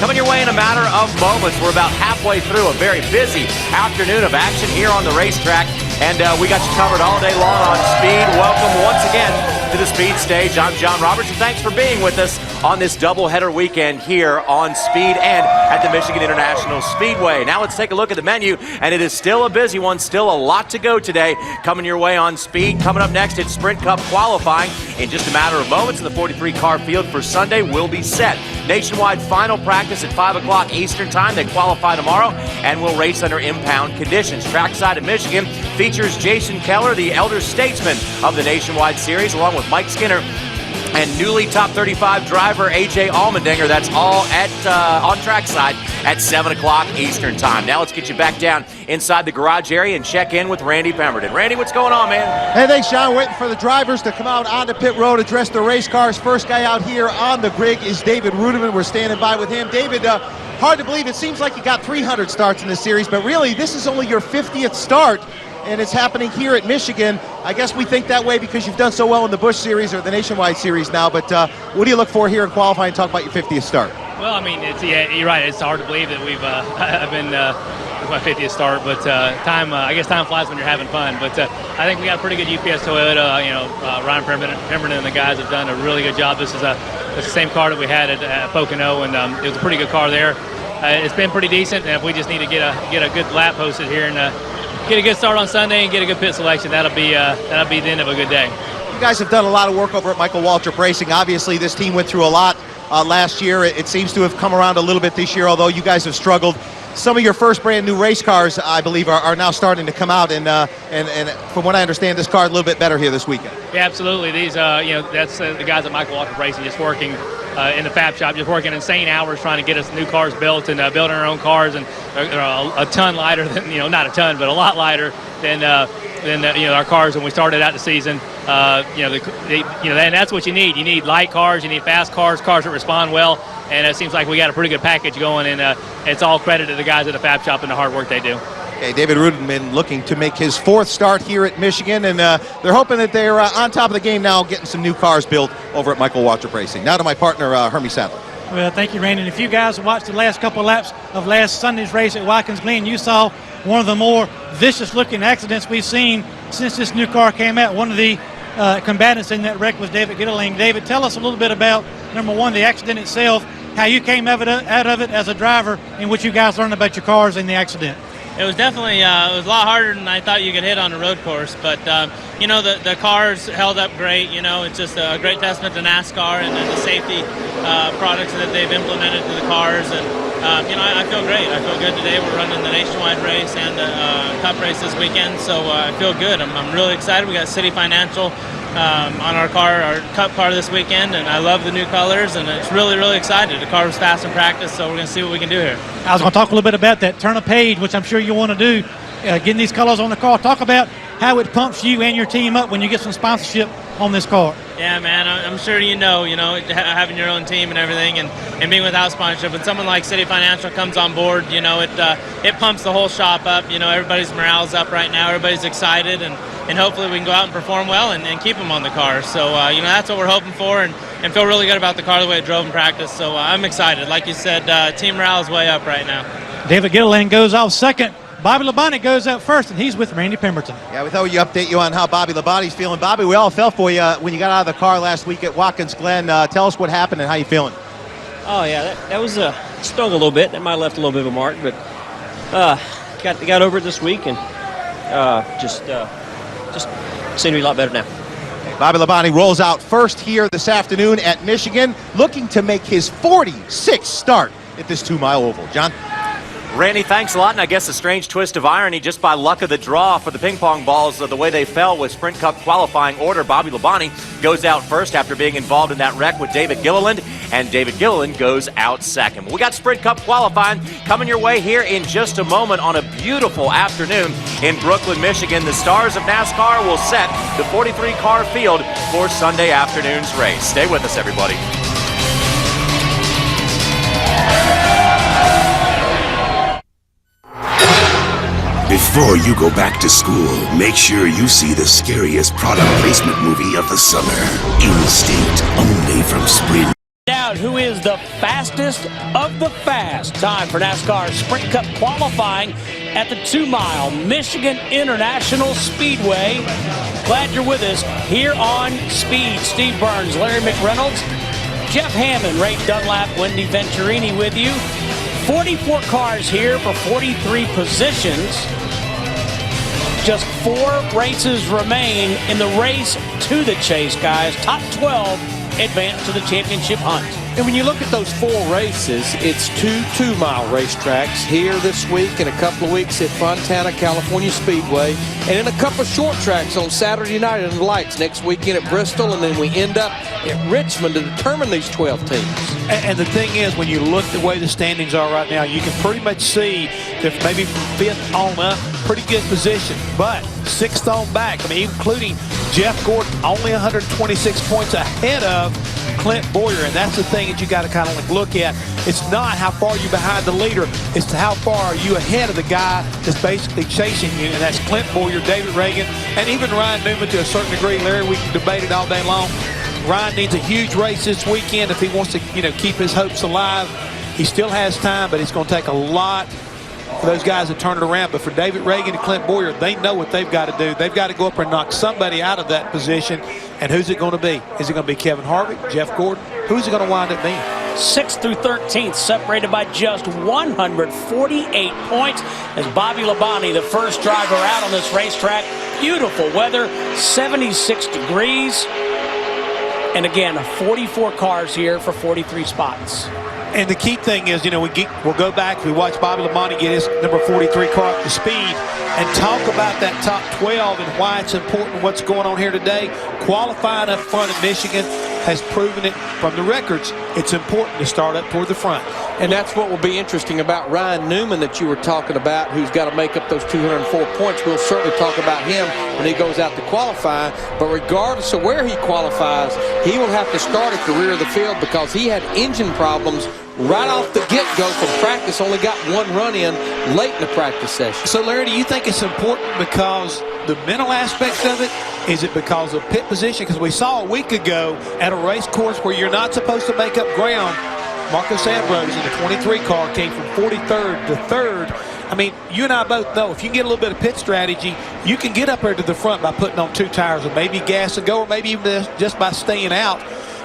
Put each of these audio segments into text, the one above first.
coming your way in a matter of moments. We're about halfway through a very busy afternoon of action here on the racetrack, and we got you covered all day long on speed. Welcome once again to the Speed Stage. I'm John Roberts, and thanks for being with us on this doubleheader weekend here on Speed and at the Michigan International Speedway. Now let's take a look at the menu, and it is still a busy one, still a lot to go today. Coming your way on Speed. Coming up next, it's Sprint Cup qualifying. In just a matter of moments, the 43-car field for Sunday will be set. Nationwide final practice at 5 o'clock Eastern Time. They qualify tomorrow and will race under impound conditions. Trackside at Michigan features Jason Keller, the elder statesman of the Nationwide Series, along with Mike Skinner and newly top 35 driver A.J. Allmendinger. That's all at on trackside at 7 o'clock Eastern Time. Now let's get you back down inside the garage area and check in with Randy Pemberton. Randy, what's going on, man? Hey, thanks, John. Waiting for the drivers to come out onto pit road, address the race cars. First guy out here on the grid is David Rudiman. We're standing by with him. David, hard to believe, it seems like you got 300 starts in this series, but really this is only your 50th start, and it's happening here at Michigan. I guess we think that way because you've done so well in the Busch Series or the Nationwide Series now, but what do you look for here in qualifying? Talk about your 50th start. Well, I mean, yeah, you're right. It's hard to believe that I've been with my 50th start, but I guess time flies when you're having fun. But I think we got a pretty good UPS Toyota. Ryan Pemberton and the guys have done a really good job. This is the same car that we had at Pocono, and it was a pretty good car there. It's been pretty decent, and if we just need to get a good lap posted here and get a good start on Sunday and get a good pit selection, that'll be the end of a good day. You guys have done a lot of work over at Michael Waltrip Racing. Obviously, this team went through a lot last year. It seems to have come around a little bit this year, although you guys have struggled. Some of your first brand new race cars, I believe, are now starting to come out, and from what I understand, this car is a little bit better here this weekend. Yeah, absolutely. These, that's the guys at Michael Waltrip Racing, just working in the fab shop, just working insane hours trying to get us new cars built and building our own cars, and they're a ton lighter than, not a ton, but a lot lighter than our cars when we started out the season. And that's what you need. You need light cars, you need fast cars, cars that respond well, and it seems like we got a pretty good package going, and it's all credit to the guys at the fab shop and the hard work they do. Okay, David Rudiman looking to make his 4th start here at Michigan, and they're hoping that they're on top of the game now, getting some new cars built over at Michael Waltrip Racing. Now to my partner, Hermie Sadler. Well, thank you, Randy. And if you guys watched the last couple of laps of last Sunday's race at Watkins Glen, you saw one of the more vicious-looking accidents we've seen since this new car came out. One of the combatants in that wreck was David Gitteling. David, tell us a little bit about, number one, the accident itself, how you came out of it as a driver, and what you guys learned about your cars in the accident. It was definitely it was a lot harder than I thought you could hit on a road course, but the cars held up great. It's just a great testament to NASCAR and the safety products that they've implemented to the cars, and I feel great. I feel good today. We're running the Nationwide race and the Cup race this weekend, so I feel good. I'm really excited. We got City Financial on our Cup car this weekend, and I love the new colors, and it's really, really excited. The car was fast in practice, so we're going to see what we can do here. I was going to talk a little bit about that turn a page, which I'm sure you want to do, getting these colors on the car. Talk about how it pumps you and your team up when you get some sponsorship on this car. Yeah, man, I'm sure having your own team and everything, and being without sponsorship, when someone like City Financial comes on board, it pumps the whole shop up. Everybody's morale's up right now. Everybody's excited, and hopefully we can go out and perform well and keep them on the car. So, that's what we're hoping for, and feel really good about the car, the way it drove in practice. So I'm excited. Like you said, team morale is way up right now. David Gitteling goes off second. Bobby Labonte goes out first, and he's with Randy Pemberton. Yeah, we thought we'd update you on how Bobby Labonte's feeling. Bobby, we all felt for you when you got out of the car last week at Watkins Glen. Tell us what happened and how you feeling. Oh, yeah, that was stung a little bit. That might have left a little bit of a mark, but got over it this week, and just seem to be a lot better now. Bobby Labonte rolls out first here this afternoon at Michigan, looking to make his 46th start at this 2-mile oval. John? Randy, thanks a lot, and I guess a strange twist of irony, just by luck of the draw for the ping pong balls, the way they fell with Sprint Cup qualifying order. Bobby Labonte goes out first after being involved in that wreck with David Gilliland, and David Gilliland goes out second. We got Sprint Cup qualifying coming your way here in just a moment on a beautiful afternoon in Brooklyn, Michigan. The stars of NASCAR will set the 43-car field for Sunday afternoon's race. Stay with us, everybody. Before you go back to school, make sure you see the scariest product placement movie of the summer. Instinct, only from Sprint. out who is the fastest of the fast. Time for NASCAR Sprint Cup qualifying at the 2-mile Michigan International Speedway. Glad you're with us here on Speed. Steve Burns, Larry McReynolds, Jeff Hammond, Ray Dunlap, Wendy Venturini with you. 44 cars here for 43 positions. Just 4 races remain in the race to the chase, guys. Top 12 advance to the championship hunt. And when you look at those 4 races, it's 2 2-mile racetracks here this week and a couple of weeks at Fontana, California Speedway, and then a couple of short tracks on Saturday night in the lights next weekend at Bristol, and then we end up at Richmond to determine these 12 teams. And the thing is, when you look the way the standings are right now, you can pretty much see that maybe from 5th on up, pretty good position, but 6th on back, I mean, including Jeff Gordon, only 126 points ahead of Clint Boyer, and that's the thing that you got to kind of like look at. It's not how far you're behind the leader, it's how far are you ahead of the guy that's basically chasing you, and that's Clint Boyer, David Reagan, and even Ryan Newman to a certain degree. Larry, we can debate it all day long. Ryan needs a huge race this weekend if he wants to, keep his hopes alive. He still has time, but it's going to take a lot for those guys to turn it around. But for David Reagan and Clint Boyer, they know what they've got to do. They've got to go up and knock somebody out of that position. And who's it going to be? Is it going to be Kevin Harvick, Jeff Gordon? Who's it going to wind up being? 6th through 13th, separated by just 148 points, as Bobby Labonte, the first driver out on this racetrack. Beautiful weather, 76 degrees. And again, 44 cars here for 43 spots. And the key thing is, we'll go back, we watch Bobby Labonte get his number 43 car up to speed and talk about that top 12 and why it's important what's going on here today. Qualifying up front in Michigan has proven it from the records. It's important to start up toward the front. And that's what will be interesting about Ryan Newman that you were talking about, who's got to make up those 204 points. We'll certainly talk about him when he goes out to qualify. But regardless of where he qualifies, he will have to start at the rear of the field because he had engine problems right off the get-go from practice. Only got 1 run in late in the practice session. So, Larry, do you think it's important because the mental aspect of it? Is it because of pit position? Because we saw a week ago at a race course where you're not supposed to make up ground, Marcos Ambrose in the 23 car came from 43rd to 3rd. I mean, you and I both know if you can get a little bit of pit strategy, you can get up there to the front by putting on 2 tires or maybe gas and go, or maybe even just by staying out,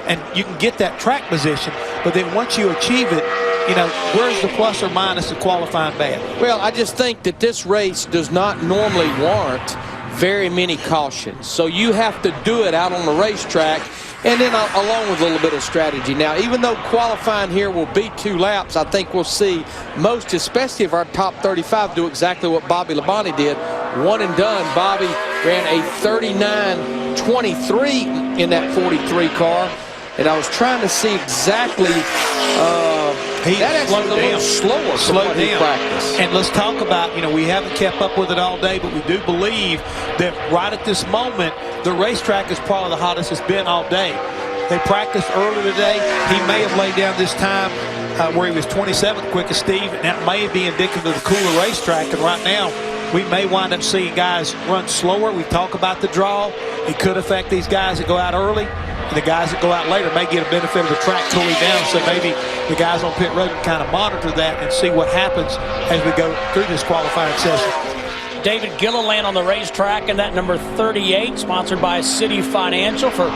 and you can get that track position. But then once you achieve it, where's the plus or minus of qualifying bad? Well, I just think that this race does not normally warrant very many cautions. So you have to do it out on the racetrack, and then along with a little bit of strategy. Now, even though qualifying here will be 2 laps, I think we'll see most, especially of our top 35, do exactly what Bobby Labonte did. 1 and done. Bobby ran a 39.23 in that 43 car. And I was trying to see exactly that actually was a little slower from what he practiced. And let's talk about, we haven't kept up with it all day, but we do believe that right at this moment, the racetrack is probably the hottest it's been all day. They practiced early today. He may have laid down this time where he was 27th quickest, Steve, and that may be indicative of the cooler racetrack. And right now, we may wind up seeing guys run slower. We talk about the draw. It could affect these guys that go out early. The guys that go out later may get a benefit of the track cooling down, so maybe the guys on pit road can kind of monitor that and see what happens as we go through this qualifying session. David Gilliland on the racetrack in that number 38, sponsored by City Financial for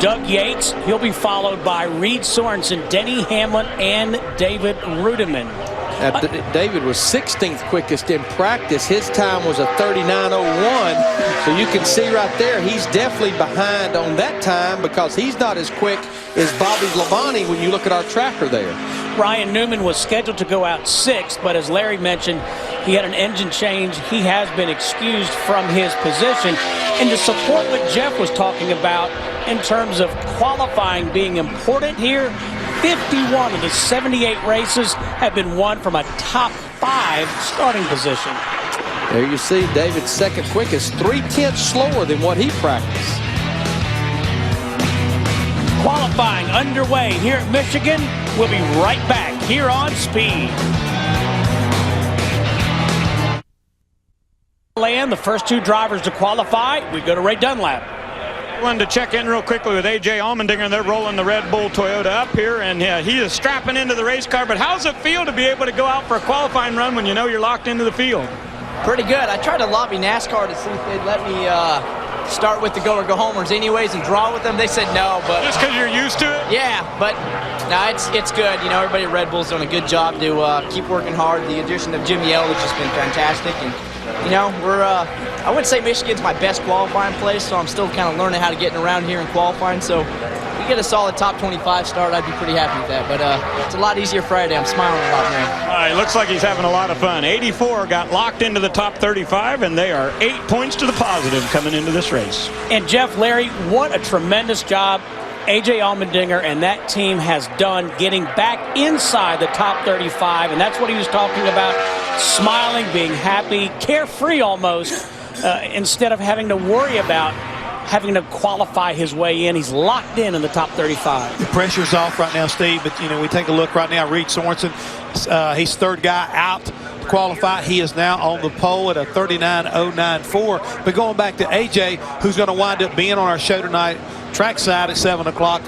Doug Yates. He'll be followed by Reed Sorensen, Denny Hamlin, and David Rudiman. David was 16th quickest in practice. His time was a 39.01. So you can see right there, he's definitely behind on that time because he's not as quick as Bobby Labonte when you look at our tracker there. Ryan Newman was scheduled to go out 6th, but as Larry mentioned, he had an engine change. He has been excused from his position. And to support what Jeff was talking about in terms of qualifying being important here, 51 of the 78 races have been won from a top 5 starting position. There you see David's 2nd quickest, 3/10 slower than what he practiced. Qualifying underway here at Michigan. We'll be right back here on Speed. The first 2 drivers to qualify, we go to Ray Dunlap. Wanted to check in real quickly with A.J. Allmendinger. They're rolling the Red Bull Toyota up here, and he is strapping into the race car. But how does it feel to be able to go out for a qualifying run when you know you're locked into the field? Pretty good. I tried to lobby NASCAR to see if they'd let me start with the go or go homers anyways and draw with them. They said no, but just because you're used to it. Yeah, but no, it's good. You know, everybody at Red Bull's done a good job to keep working hard. The addition of Jimmy L has just been fantastic, and you know, we're I wouldn't say Michigan's my best qualifying place, so I'm still kind of learning how to get around here in qualifying. So if we get a solid top 25 start, I'd be pretty happy with that. But it's a lot easier Friday. I'm smiling a lot more. All right, looks like he's having a lot of fun. 84 got locked into the top 35, and they are 8 points to the positive coming into this race. And Jeff, Larry, what a tremendous job A.J. Allmendinger and that team has done getting back inside the top 35, and that's what he was talking about, smiling, being happy, carefree almost, instead of having to worry about having to qualify his way in. He's locked in the top 35. The pressure's off right now, Steve, but, you know, we take a look right now. Reed Sorensen, he's third guy out to qualify. He is now on the pole at a 39.094. But going back to A.J., who's going to wind up being on our show tonight, trackside at 7 o'clock,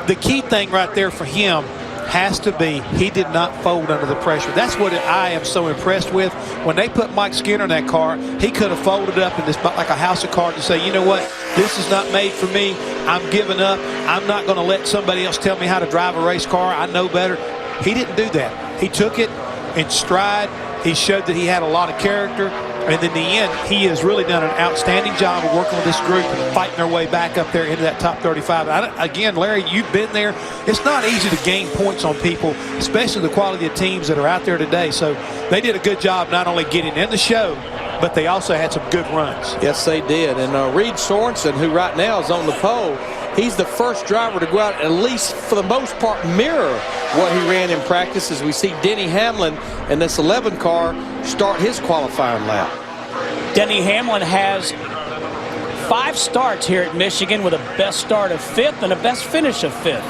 the key thing right there for him has to be he did not fold under the pressure. That's what I am so impressed with. When they put Mike Skinner in that car, he could have folded up in this like a house of cards and say, you know what, this is not made for me. I'm giving up. I'm not going to let somebody else tell me how to drive a race car. I know better. He didn't do that. He took it in stride. He showed that he had a lot of character. And in the end, he has really done an outstanding job of working with this group and fighting their way back up there into that top 35. Again, Larry, you've been there. It's not easy to gain points on people, especially the quality of teams that are out there today. So they did a good job not only getting in the show, but they also had some good runs. Yes, they did. And Reed Sorensen, who right now is on the pole, he's the first driver to go out and at least for the most part mirror what he ran in practice, as we see Denny Hamlin in this 11 car start his qualifying lap. Denny Hamlin has 5 starts here at Michigan with a best start of 5th and a best finish of 5th.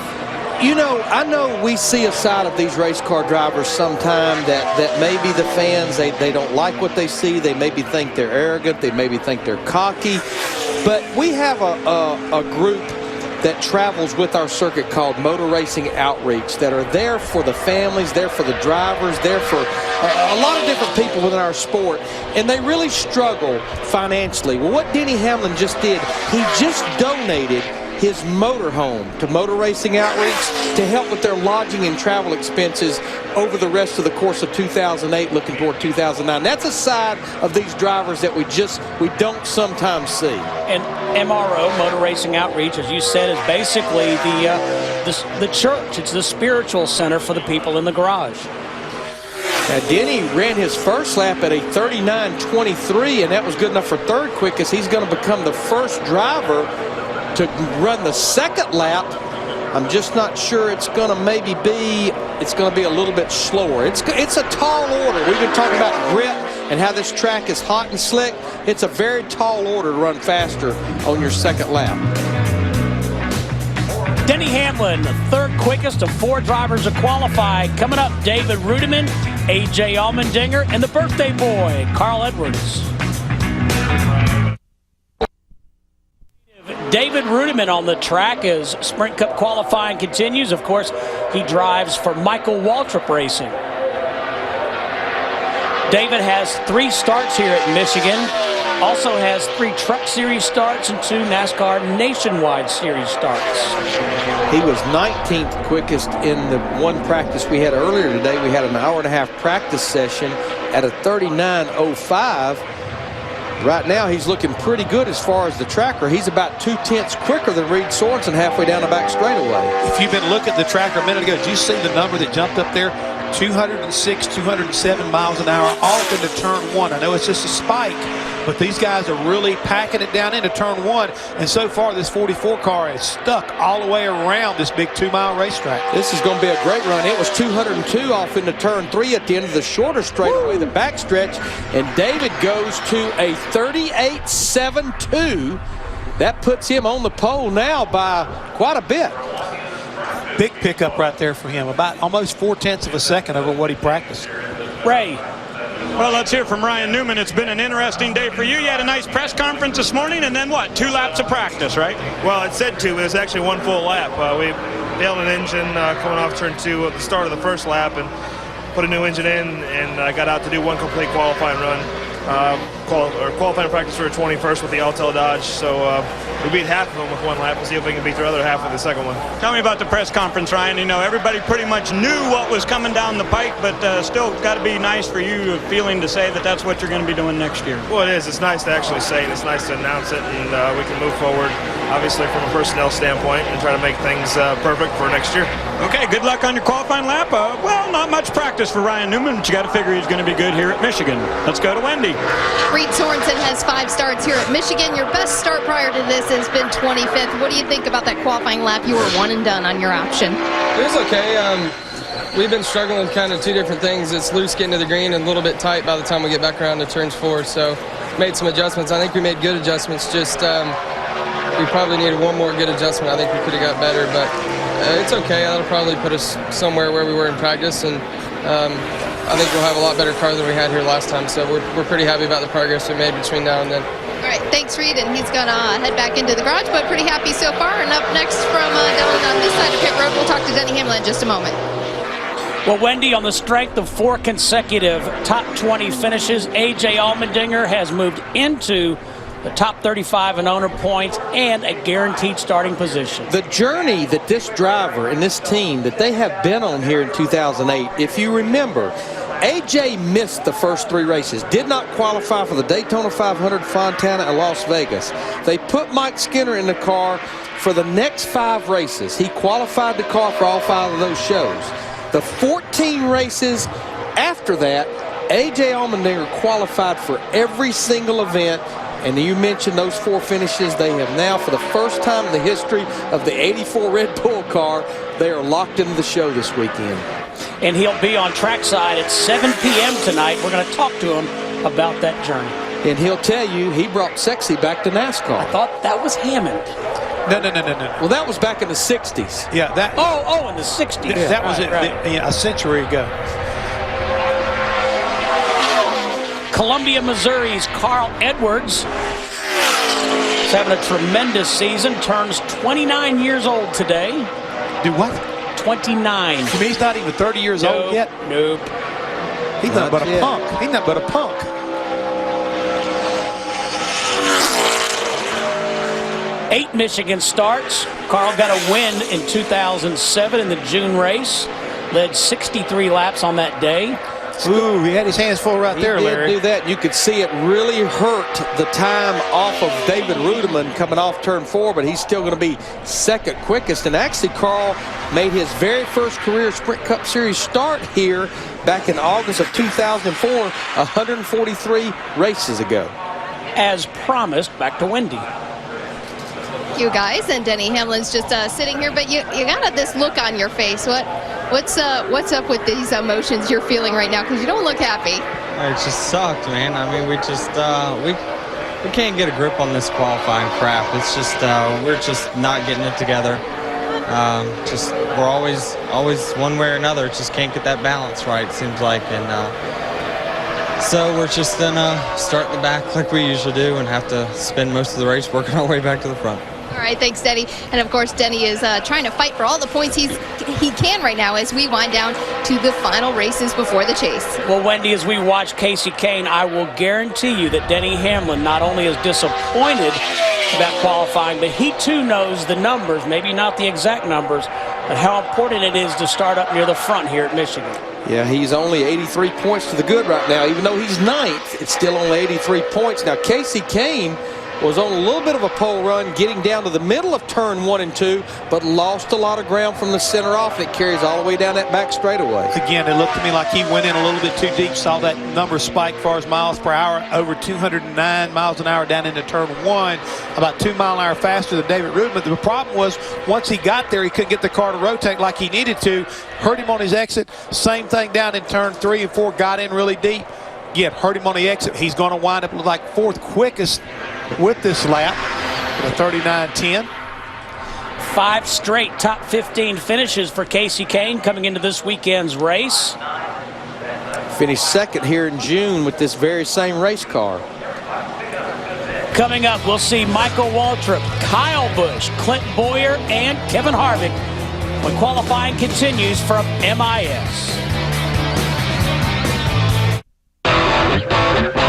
You know, I know we see a side of these race car drivers sometime that maybe the fans, they don't like what they see. They maybe think they're arrogant. They maybe think they're cocky. But we have a group that travels with our circuit called Motor Racing Outreach that are there for the families, there for the drivers, there for a lot of different people within our sport, and they really struggle financially. Well, what Denny Hamlin just did, he just donated his motorhome to Motor Racing Outreach to help with their lodging and travel expenses over the rest of the course of 2008, looking toward 2009. That's a side of these drivers that we don't sometimes see. And MRO, Motor Racing Outreach, as you said, is basically the church. It's the spiritual center for the people in the garage. Now, Denny ran his first lap at a 39.23, and that was good enough for third quickest. He's going to become the first driver to run the second lap. I'm just not sure it's going to be a little bit slower. It's a tall order. We've been talking about grip and how this track is hot and slick. It's a very tall order to run faster on your second lap. Denny Hamlin, the third quickest of 4 drivers to qualify. Coming up, David Rudiman, A.J. Allmendinger, and the birthday boy, Carl Edwards. David Rudiman on the track as Sprint Cup qualifying continues. Of course, he drives for Michael Waltrip Racing. David has 3 starts here at Michigan. Also has 3 Truck Series starts and 2 NASCAR Nationwide Series starts. He was 19th quickest in the one practice we had earlier today. We had an hour-and-a-half practice session at a 39.05. Right now, he's looking pretty good as far as the tracker. He's about 2/10 quicker than Reed Sorensen halfway down the back straightaway. If you've been looking at the tracker a minute ago, did you see the number that jumped up there? 206, 207 miles an hour off into turn 1. I know it's just a spike, but these guys are really packing it down into turn 1. And so far, this 44 car is stuck all the way around this big 2-mile racetrack. This is going to be a great run. It was 202 off into turn 3 at the end of the shorter straightaway, the backstretch. And David goes to a 38.72. That puts him on the pole now by quite a bit. Big pickup right there for him, about almost 4/10 of a second over what he practiced. Ray, Well, let's hear from Ryan Newman. It's been an interesting day for you. You had a nice press conference this morning, and then what? 2 laps of practice, right? Well, it said 2, but it's actually 1 full lap. We failed an engine coming off turn 2 at the start of the first lap and put a new engine in, and I got out to do 1 complete qualifying run. Qualifying practice for a 21st with the Altel Dodge, so we beat half of them with 1 lap. We'll see if we can beat their other half with the second one. Tell me about the press conference, Ryan. You know, everybody pretty much knew what was coming down the pike, but still got to be nice for you feeling to say that that's what you're going to be doing next year. Well, it is. It's nice to actually say it. It's nice to announce it, and we can move forward, obviously, from a personnel standpoint and try to make things perfect for next year. Okay, good luck on your qualifying lap. Well, not much practice for Ryan Newman, but you got to figure he's going to be good here at Michigan. Let's go to Wendy. Reed Sorensen has 5 starts here at Michigan. Your best start prior to this has been 25th. What do you think about that qualifying lap? You were 1 and done on your option. It was okay. We've been struggling with kind of 2 different things. It's loose getting to the green and a little bit tight by the time we get back around to turns 4. So made some adjustments. I think we made good adjustments. Just we probably needed 1 more good adjustment. I think we could have got better, but it's okay. That'll probably put us somewhere where we were in practice, and I think we'll have a lot better car than we had here last time. So we're pretty happy about the progress we made between now and then. All right, thanks, Reed, and he's going to head back into the garage, but pretty happy so far. And up next from down on this side of pit road, we'll talk to Denny Hamlin in just a moment. Well, Wendy, on the strength of 4 consecutive top 20 finishes, A.J. Allmendinger has moved into the top 35 in owner points and a guaranteed starting position. The journey that this driver and this team that they have been on here in 2008, if you remember, AJ missed the first 3 races, did not qualify for the Daytona 500, Fontana, and Las Vegas. They put Mike Skinner in the car for the next 5 races. He qualified the car for all 5 of those shows. The 14 races after that, AJ Allmendinger qualified for every single event. And you mentioned those 4 finishes. They have now, for the first time in the history of the 84 Red Bull car, they are locked into the show this weekend. And he'll be on trackside at 7 p.m. tonight. We're going to talk to him about that journey. And he'll tell you he brought Sexy back to NASCAR. I thought that was Hammond. No. Well, that was back in the 60s. Yeah, that. Oh, in the 60s. Yeah, that was a century ago. Columbia, Missouri's Carl Edwards is having a tremendous season. Turns 29 years old today. Do what? 29. You mean he's not even 30 years old yet? Nope. He's nothing but a punk. He's nothing but a punk. Eight Michigan starts. Carl got a win in 2007 in the June race. Led 63 laps on that day. Ooh, he had his hands full right there, Larry. He did do that. You could see it really hurt the time off of David Rudeman coming off turn 4, but he's still going to be second quickest. And actually, Carl made his very first career Sprint Cup Series start here back in August of 2004, 143 races ago. As promised, back to Wendy. You guys, and Denny Hamlin's just sitting here, but you got this look on your face. What's up with these emotions you're feeling right now? Because you don't look happy. It just sucked, man. I mean, we just we can't get a grip on this qualifying crap. It's just we're just not getting it together. We're always one way or another. Just can't get that balance right, it seems like, and so we're just gonna start in the back like we usually do and have to spend most of the race working our way back to the front. All right, thanks, Denny. And of course, Denny is trying to fight for all the points he can right now as we wind down to the final races before the chase. Well, Wendy, as we watch Casey Kane, I will guarantee you that Denny Hamlin not only is disappointed about qualifying, but he too knows the numbers, maybe not the exact numbers, but how important it is to start up near the front here at Michigan. Yeah, he's only 83 points to the good right now. Even though he's ninth, it's still only 83 points. Now, Casey Kane was on a little bit of a pole run getting down to the middle of turn 1 and 2, but lost a lot of ground from the center off. It carries all the way down that back straightaway. Again, it looked to me like he went in a little bit too deep, saw that number spike as far as miles per hour, over 209 miles an hour down into turn 1, about 2 miles an hour faster than David Rudeman. The problem was once he got there, he couldn't get the car to rotate like he needed to. Hurt him on his exit. Same thing down in turn 3 and 4, got in really deep. Again, hurt him on the exit. He's going to wind up like 4th quickest with this lap, a 39.10. 5 straight top 15 finishes for Casey Kane coming into this weekend's race. Finished second here in June with this very same race car. Coming up, we'll see Michael Waltrip, Kyle Busch, Clint Boyer, and Kevin Harvick when qualifying continues from MIS.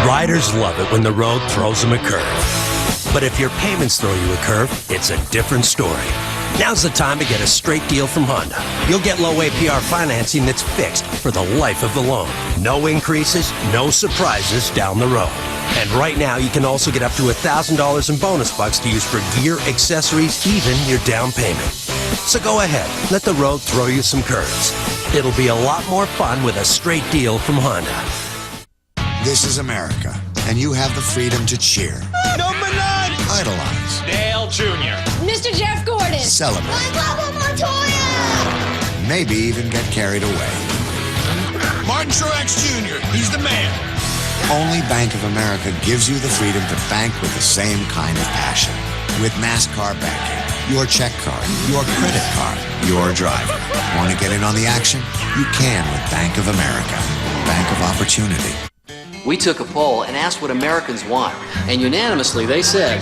Riders love it when the road throws them a curve. But if your payments throw you a curve, it's a different story. Now's the time to get a straight deal from Honda. You'll get low APR financing that's fixed for the life of the loan. No increases, no surprises down the road. And right now, you can also get up to $1,000 in bonus bucks to use for gear, accessories, even your down payment. So go ahead, let the road throw you some curves. It'll be a lot more fun with a straight deal from Honda. This is America, and you have the freedom to cheer. Number 9! Idolize. Dale Jr. Mr. Jeff Gordon. Celebrate. Michael Montoya. Maybe even get carried away. Martin Truex Jr. He's the man. Only Bank of America gives you the freedom to bank with the same kind of passion. With NASCAR banking, your check card, your credit card, your driver. Want to get in on the action? You can with Bank of America. Bank of Opportunity. We took a poll and asked what Americans want, and unanimously they said,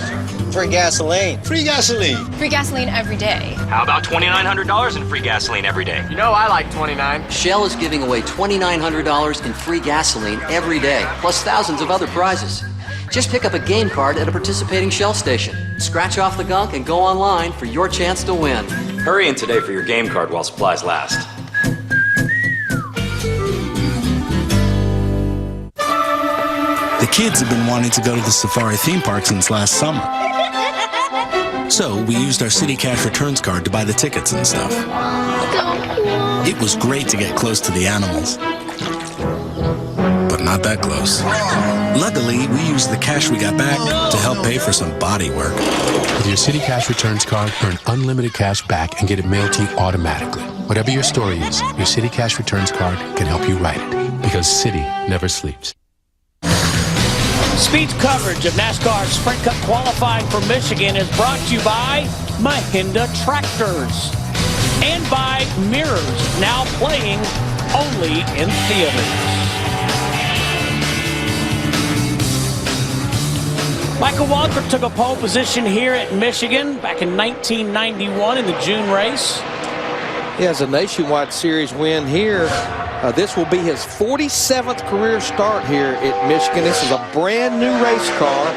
free gasoline. Free gasoline. Free gasoline every day. How about $2,900 in free gasoline every day? You know I like 29. Shell is giving away $2,900 in free gasoline every day, plus thousands of other prizes. Just pick up a game card at a participating Shell station. Scratch off the gunk and go online for your chance to win. Hurry in today for your game card while supplies last. The kids have been wanting to go to the Safari theme park since last summer. So we used our City Cash Returns card to buy the tickets and stuff. It was great to get close to the animals. But not that close. Luckily, we used the cash we got back to help pay for some body work. With your City Cash Returns card, earn unlimited cash back and get it mailed to you automatically. Whatever your story is, your City Cash Returns card can help you write it. Because City never sleeps. Speed's coverage of NASCAR Sprint Cup qualifying for Michigan is brought to you by Mahindra Tractors and by Mirrors, now playing only in theaters. Michael Waltrip took a pole position here at Michigan back in 1991 in the June race. He has a nationwide series win here. This will be his 47th career start here at Michigan. This is a brand new race car.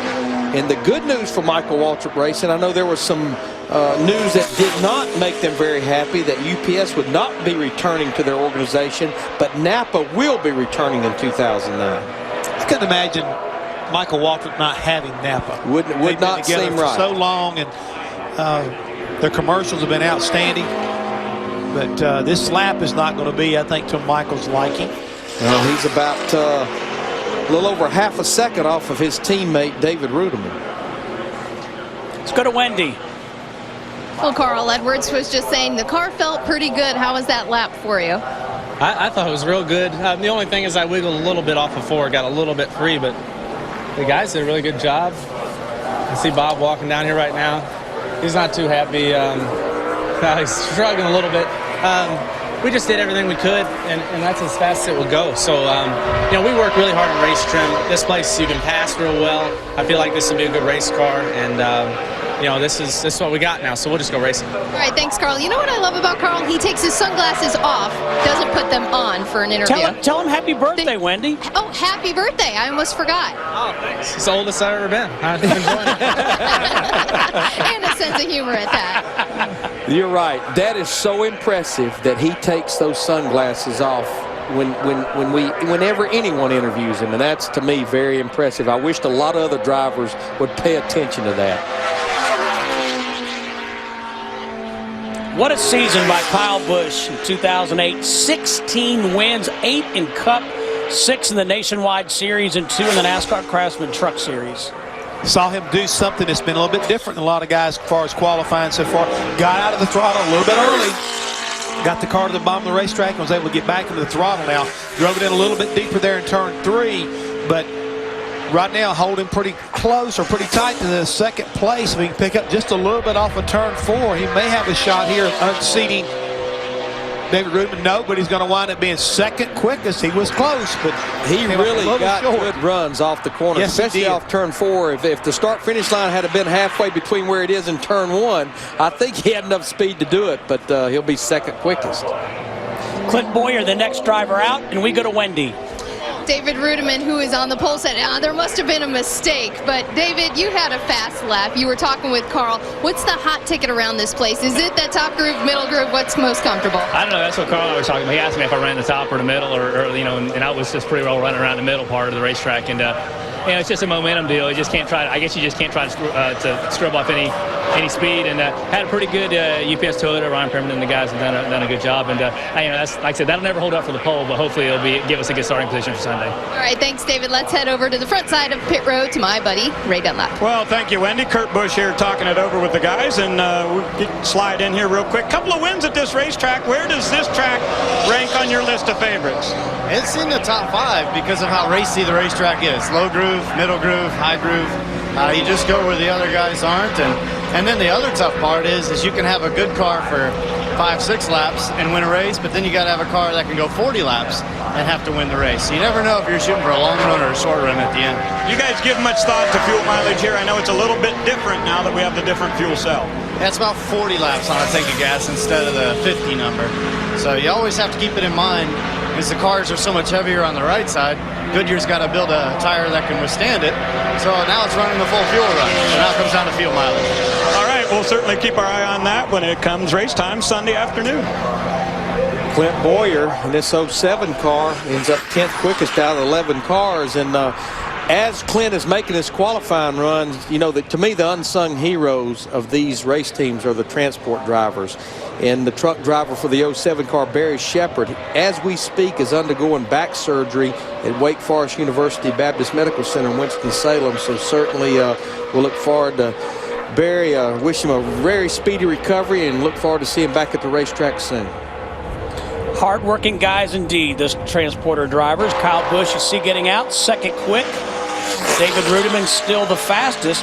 And the good news for Michael Waltrip Racing, I know there was some news that did not make them very happy, that UPS would not be returning to their organization, but Napa will be returning in 2009. I couldn't imagine Michael Waltrip not having Napa. Would not seem right. For so long, and their commercials have been outstanding. But this lap is not going to be, I think, to Michael's liking. Well, he's about a little over half a second off of his teammate, David Ruderman. Let's go to Wendy. Well, Carl Edwards was just saying the car felt pretty good. How was that lap for you? I thought it was real good. The only thing is I wiggled a little bit off of 4, got a little bit free, but the guys did a really good job. I see Bob walking down here right now. He's not too happy. He's struggling a little bit. We just did everything we could, and that's as fast as it would go. So, we work really hard in race trim. This place you can pass real well. I feel like this will be a good race car, and this is what we got now. So we'll just go racing. All right, thanks, Carl. You know what I love about Carl? He takes his sunglasses off, doesn't put them on for an interview. Tell him happy birthday, Wendy. Oh, happy birthday! I almost forgot. Oh, thanks. It's the oldest I've ever been. I've been enjoying it. And a sense of humor at that. You're right. That is so impressive that he takes those sunglasses off whenever anyone interviews him, and that's, to me, very impressive. I wished a lot of other drivers would pay attention to that. What a season by Kyle Busch in 2008. 16 wins, 8 in Cup, 6 in the Nationwide Series, and 2 in the NASCAR Craftsman Truck Series. Saw him do something that's been a little bit different than a lot of guys as far as qualifying so far. Got out of the throttle a little bit early. Got the car to the bottom of the racetrack and was able to get back into the throttle now. Drove it in a little bit deeper there in turn 3, but right now holding pretty close or pretty tight to the second place. If he can pick up just a little bit off of turn 4, he may have a shot here unseating David Rudeman? No, but he's going to wind up being second quickest. He was close, but he really got good runs off the corner, yes, especially off turn 4. If the start-finish line had been halfway between where it is and turn 1, I think he had enough speed to do it, but he'll be second quickest. Clint Boyer, the next driver out, and we go to Wendy. David Rudeman, who is on the pole, said there must have been a mistake. But David, you had a fast lap. You were talking with Carl. What's the hot ticket around this place? Is it that top groove, middle groove? What's most comfortable? I don't know. That's what Carl and I were talking about. He asked me if I ran the top or the middle, or you know, and I was just pretty well running around the middle part of the racetrack. And you know, it's just a momentum deal. You just can't try. I guess you just can't try to scrub off any speed. And had a pretty good UPS Toyota. Ryan Perman and the guys have done a good job. And you know, that's, like I said, that'll never hold up for the pole, but hopefully it'll give us a good starting position for Sunday. All right, thanks, David. Let's head over to the front side of pit road to my buddy Ray Dunlap. Well, thank you, Wendy. Kurt Busch here talking it over with the guys, and we'll slide in here real quick. Couple of wins at this racetrack. Where does this track rank on your list of favorites? It's in the top 5 because of how racy the racetrack is. Low groove, middle groove, high groove. You just go where the other guys aren't, and then the other tough part is you can have a good car for 5-6 laps and win a race, but then you got to have a car that can go 40 laps and have to win the race. So you never know if you're shooting for a long run or a short run at the end. You guys give much thought to fuel mileage here? I know it's a little bit different now that we have the different fuel cell. That's about 40 laps on a tank of gas instead of the 50 number. So you always have to keep it in mind because the cars are so much heavier on the right side. Goodyear's got to build a tire that can withstand it. So now it's running the full fuel run. So now it comes down to fuel mileage. All right, we'll certainly keep our eye on that when it comes race time Sunday afternoon. Clint Boyer in this 07 car ends up 10th quickest out of 11 cars. And as Clint is making his qualifying runs, you know, to me, the unsung heroes of these race teams are the transport drivers. And the truck driver for the 07 car, Barry Shepard, as we speak, is undergoing back surgery at Wake Forest University Baptist Medical Center in Winston-Salem. So certainly we'll look forward to Barry. Wish him a very speedy recovery and look forward to seeing him back at the racetrack soon. Hard-working guys indeed, this transporter drivers. Kyle Busch, you see, getting out, second quick. David Rudeman still the fastest.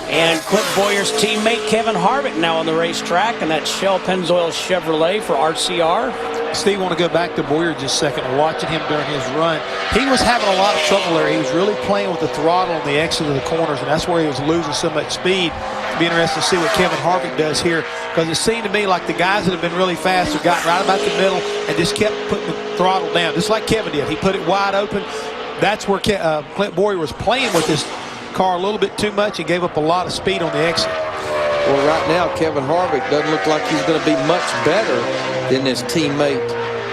And Clint Boyer's teammate Kevin Harvick now on the racetrack, and that's Shell Pennzoil Chevrolet for RCR. Steve, want to go back to Boyer just a second. Watching him during his run, he was having a lot of trouble there. He was really playing with the throttle on the exit of the corners, and that's where he was losing so much speed. It'll be interesting to see what Kevin Harvick does here, because it seemed to me like the guys that have been really fast have gotten right about the middle and just kept putting the throttle down, just like Kevin did. He put it wide open. That's where Clint Boyer was playing with his car a little bit too much and gave up a lot of speed on the exit. Well, right now, Kevin Harvick doesn't look like he's going to be much better than his teammate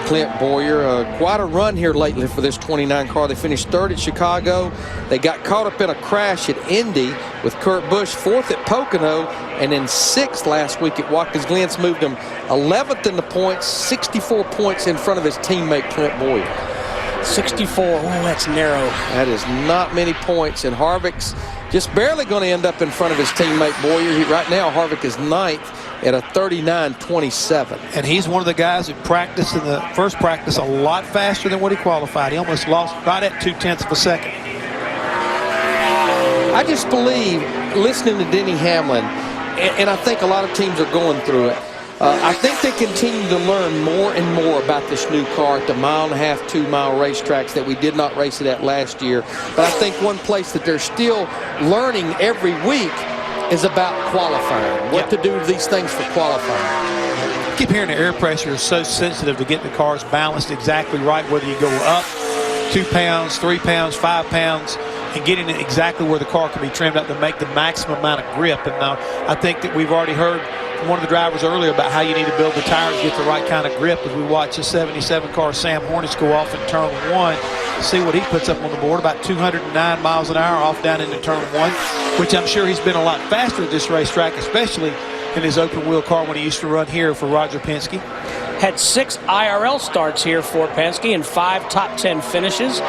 Clint Boyer. Quite a run here lately for this 29 car. They finished 3rd at Chicago. They got caught up in a crash at Indy with Kurt Busch, 4th at Pocono, and then 6th last week at Watkins Glen. Moved him 11th in the points, 64 points in front of his teammate Clint Boyer. 64, oh, that's narrow. That is not many points, and Harvick's just barely going to end up in front of his teammate Boyer. Right now, Harvick is 9th at a 39.27. And he's one of the guys who practiced in the first practice a lot faster than what he qualified. He almost lost right at 0.2 of a second. I just believe, listening to Denny Hamlin, and I think a lot of teams are going through it, I think they continue to learn more and more about this new car at the 1.5-mile, 2-mile racetracks that we did not race it at last year. But I think one place that they're still learning every week is about qualifying, what to do with these things for qualifying. I keep hearing the air pressure is so sensitive to get the cars balanced exactly right, whether you go up 2 pounds, 3 pounds, 5 pounds, and getting it exactly where the car can be trimmed up to make the maximum amount of grip. And I think that we've already heard one of the drivers earlier about how you need to build the tires to get the right kind of grip. As we watch the 77 car Sam Hornich go off in turn 1, see what he puts up on the board, about 209 miles an hour off down into turn 1, which I'm sure he's been a lot faster at this racetrack, especially in his open wheel car when he used to run here for Roger Penske. Had 6 IRL starts here for Penske and 5 top 10 finishes.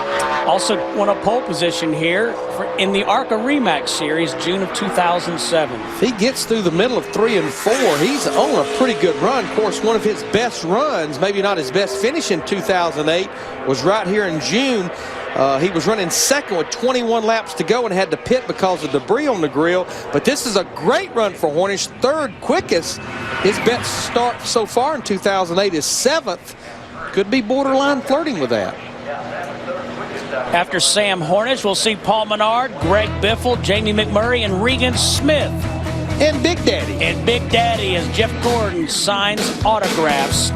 Also won a pole position here in the ARCA REMAX Series, June of 2007. If he gets through the middle of 3 and 4, he's on a pretty good run. Of course, one of his best runs, maybe not his best finish in 2008, was right here in June He was running second with 21 laps to go and had to pit because of debris on the grill. But this is a great run for Hornish. Third quickest. His best start so far in 2008 is 7th. Could be borderline flirting with that. After Sam Hornish, we'll see Paul Menard, Greg Biffle, Jamie McMurray, and Regan Smith. And Big Daddy. And Big Daddy as Jeff Gordon signs autographs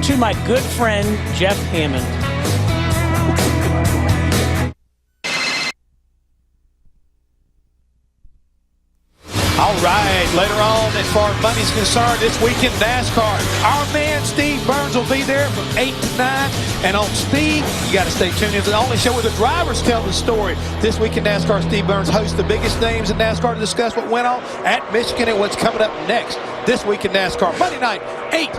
to my good friend, Jeff Hammond. All right, later on, as far as money's concerned, this weekend NASCAR, our man Steve Burns will be there from 8 to 9. And on Speed, you got to stay tuned in. It's the only show where the drivers tell the story. This weekend NASCAR, Steve Burns hosts the biggest names in NASCAR to discuss what went on at Michigan and what's coming up next. This weekend NASCAR, Monday night, 8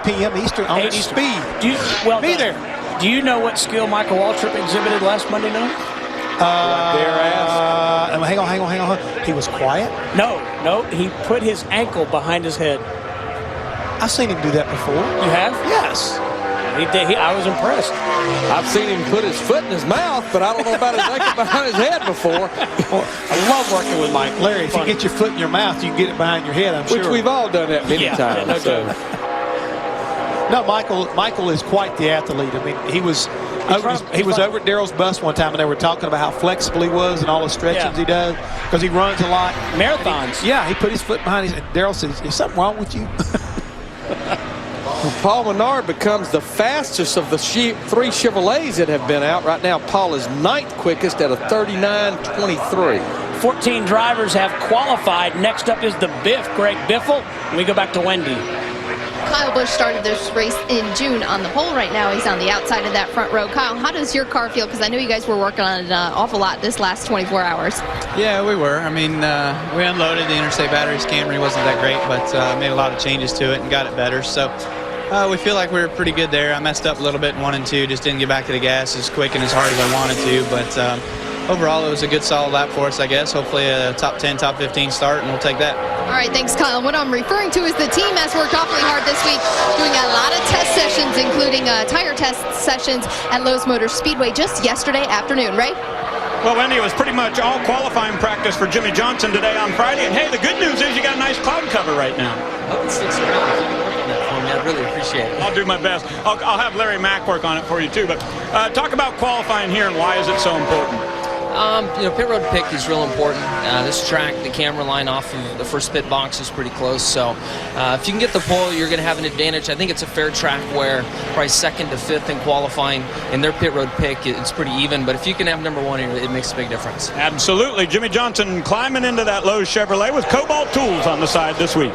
p.m. Eastern on Speed. Be there. Do you know what skill Michael Waltrip exhibited last Monday night? Hang on. He was quiet? No, he put his ankle behind his head. I've seen him do that before. You have? Yes. He did. I was impressed. I've seen him put his foot in his mouth, but I don't know about his ankle behind his head before. I love working with Mike. Larry, if you get your foot in your mouth, you can get it behind your head, I'm sure. Which we've all done that many times. No doubt. No, Michael is quite the athlete. I mean, he was over at Darrell's bus one time, and they were talking about how flexible he was and all the stretchings he does because he runs a lot. Marathons. He put his foot behind his head. Darrell says, "Is something wrong with you?" Paul Menard becomes the fastest of the 3 Chevrolets that have been out. Right now, Paul is 9th quickest at a 39.23. 14 drivers have qualified. Next up is the Biff, Greg Biffle. We go back to Wendy. Kyle Busch started this race in June on the pole. Right now he's on the outside of that front row. Kyle, how does your car feel? Because I know you guys were working on it an awful lot this last 24 hours. Yeah, we were. I mean, we unloaded the Interstate Batteries. Camry wasn't that great, but made a lot of changes to it and got it better. So we feel like we were pretty good there. I messed up a little bit in 1 and 2, just didn't get back to the gas as quick and as hard as I wanted to. But overall, it was a good solid lap for us, I guess. Hopefully a top 10, top 15 start, and we'll take that. All right, thanks, Kyle. What I'm referring to is the team has worked awfully hard this week, doing a lot of test sessions, including tire test sessions at Lowe's Motor Speedway just yesterday afternoon, right? Well, Wendy, it was pretty much all qualifying practice for Jimmy Johnson today on Friday. And, hey, the good news is you got a nice cloud cover right now. Oh, it sticks around. If you can work on that for me, I'd really appreciate it. I'll do my best. I'll have Larry Mack work on it for you, too. But talk about qualifying here and why is it so important? Pit road pick is real important. This track, the camera line off of the first pit box is pretty close. So if you can get the pole, you're going to have an advantage. I think it's a fair track where probably 2nd to 5th in qualifying in their pit road pick, it's pretty even. But if you can have number 1, it makes a big difference. Absolutely. Jimmy Johnson climbing into that Lowe's Chevrolet with Cobalt Tools on the side this week.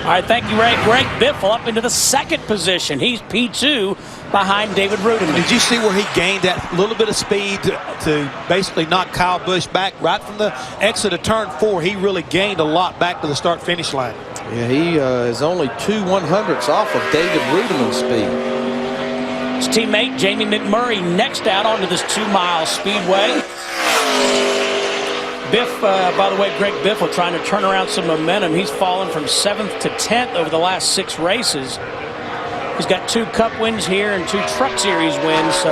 All right, thank you, Ray. Greg Biffle up into the 2nd position. He's P2 behind David Rudiman. Did you see where he gained that little bit of speed to basically knock Kyle Busch back right from the exit of turn 4? He really gained a lot back to the start-finish line. Yeah, he is only 2 100ths off of David Rudiman's speed. His teammate Jamie McMurray next out onto this 2-mile speedway. Biff, by the way, Greg Biffle trying to turn around some momentum. He's fallen from 7th to 10th over the last 6 races. He's got 2 Cup wins here and 2 Truck Series wins.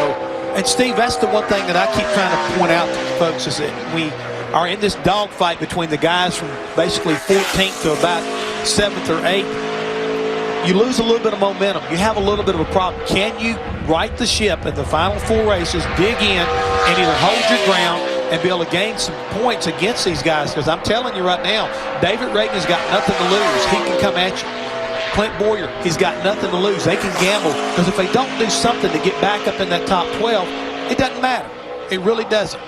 And Steve, that's the one thing that I keep trying to point out to folks is that we are in this dogfight between the guys from basically 14th to about 7th or 8th. You lose a little bit of momentum. You have a little bit of a problem. Can you right the ship in the final 4 races, dig in, and either hold your ground and be able to gain some points against these guys? Because I'm telling you right now, David Reagan's got nothing to lose. He can come at you. Clint Boyer, he's got nothing to lose. They can gamble. Because if they don't do something to get back up in that top 12, it doesn't matter. It really doesn't.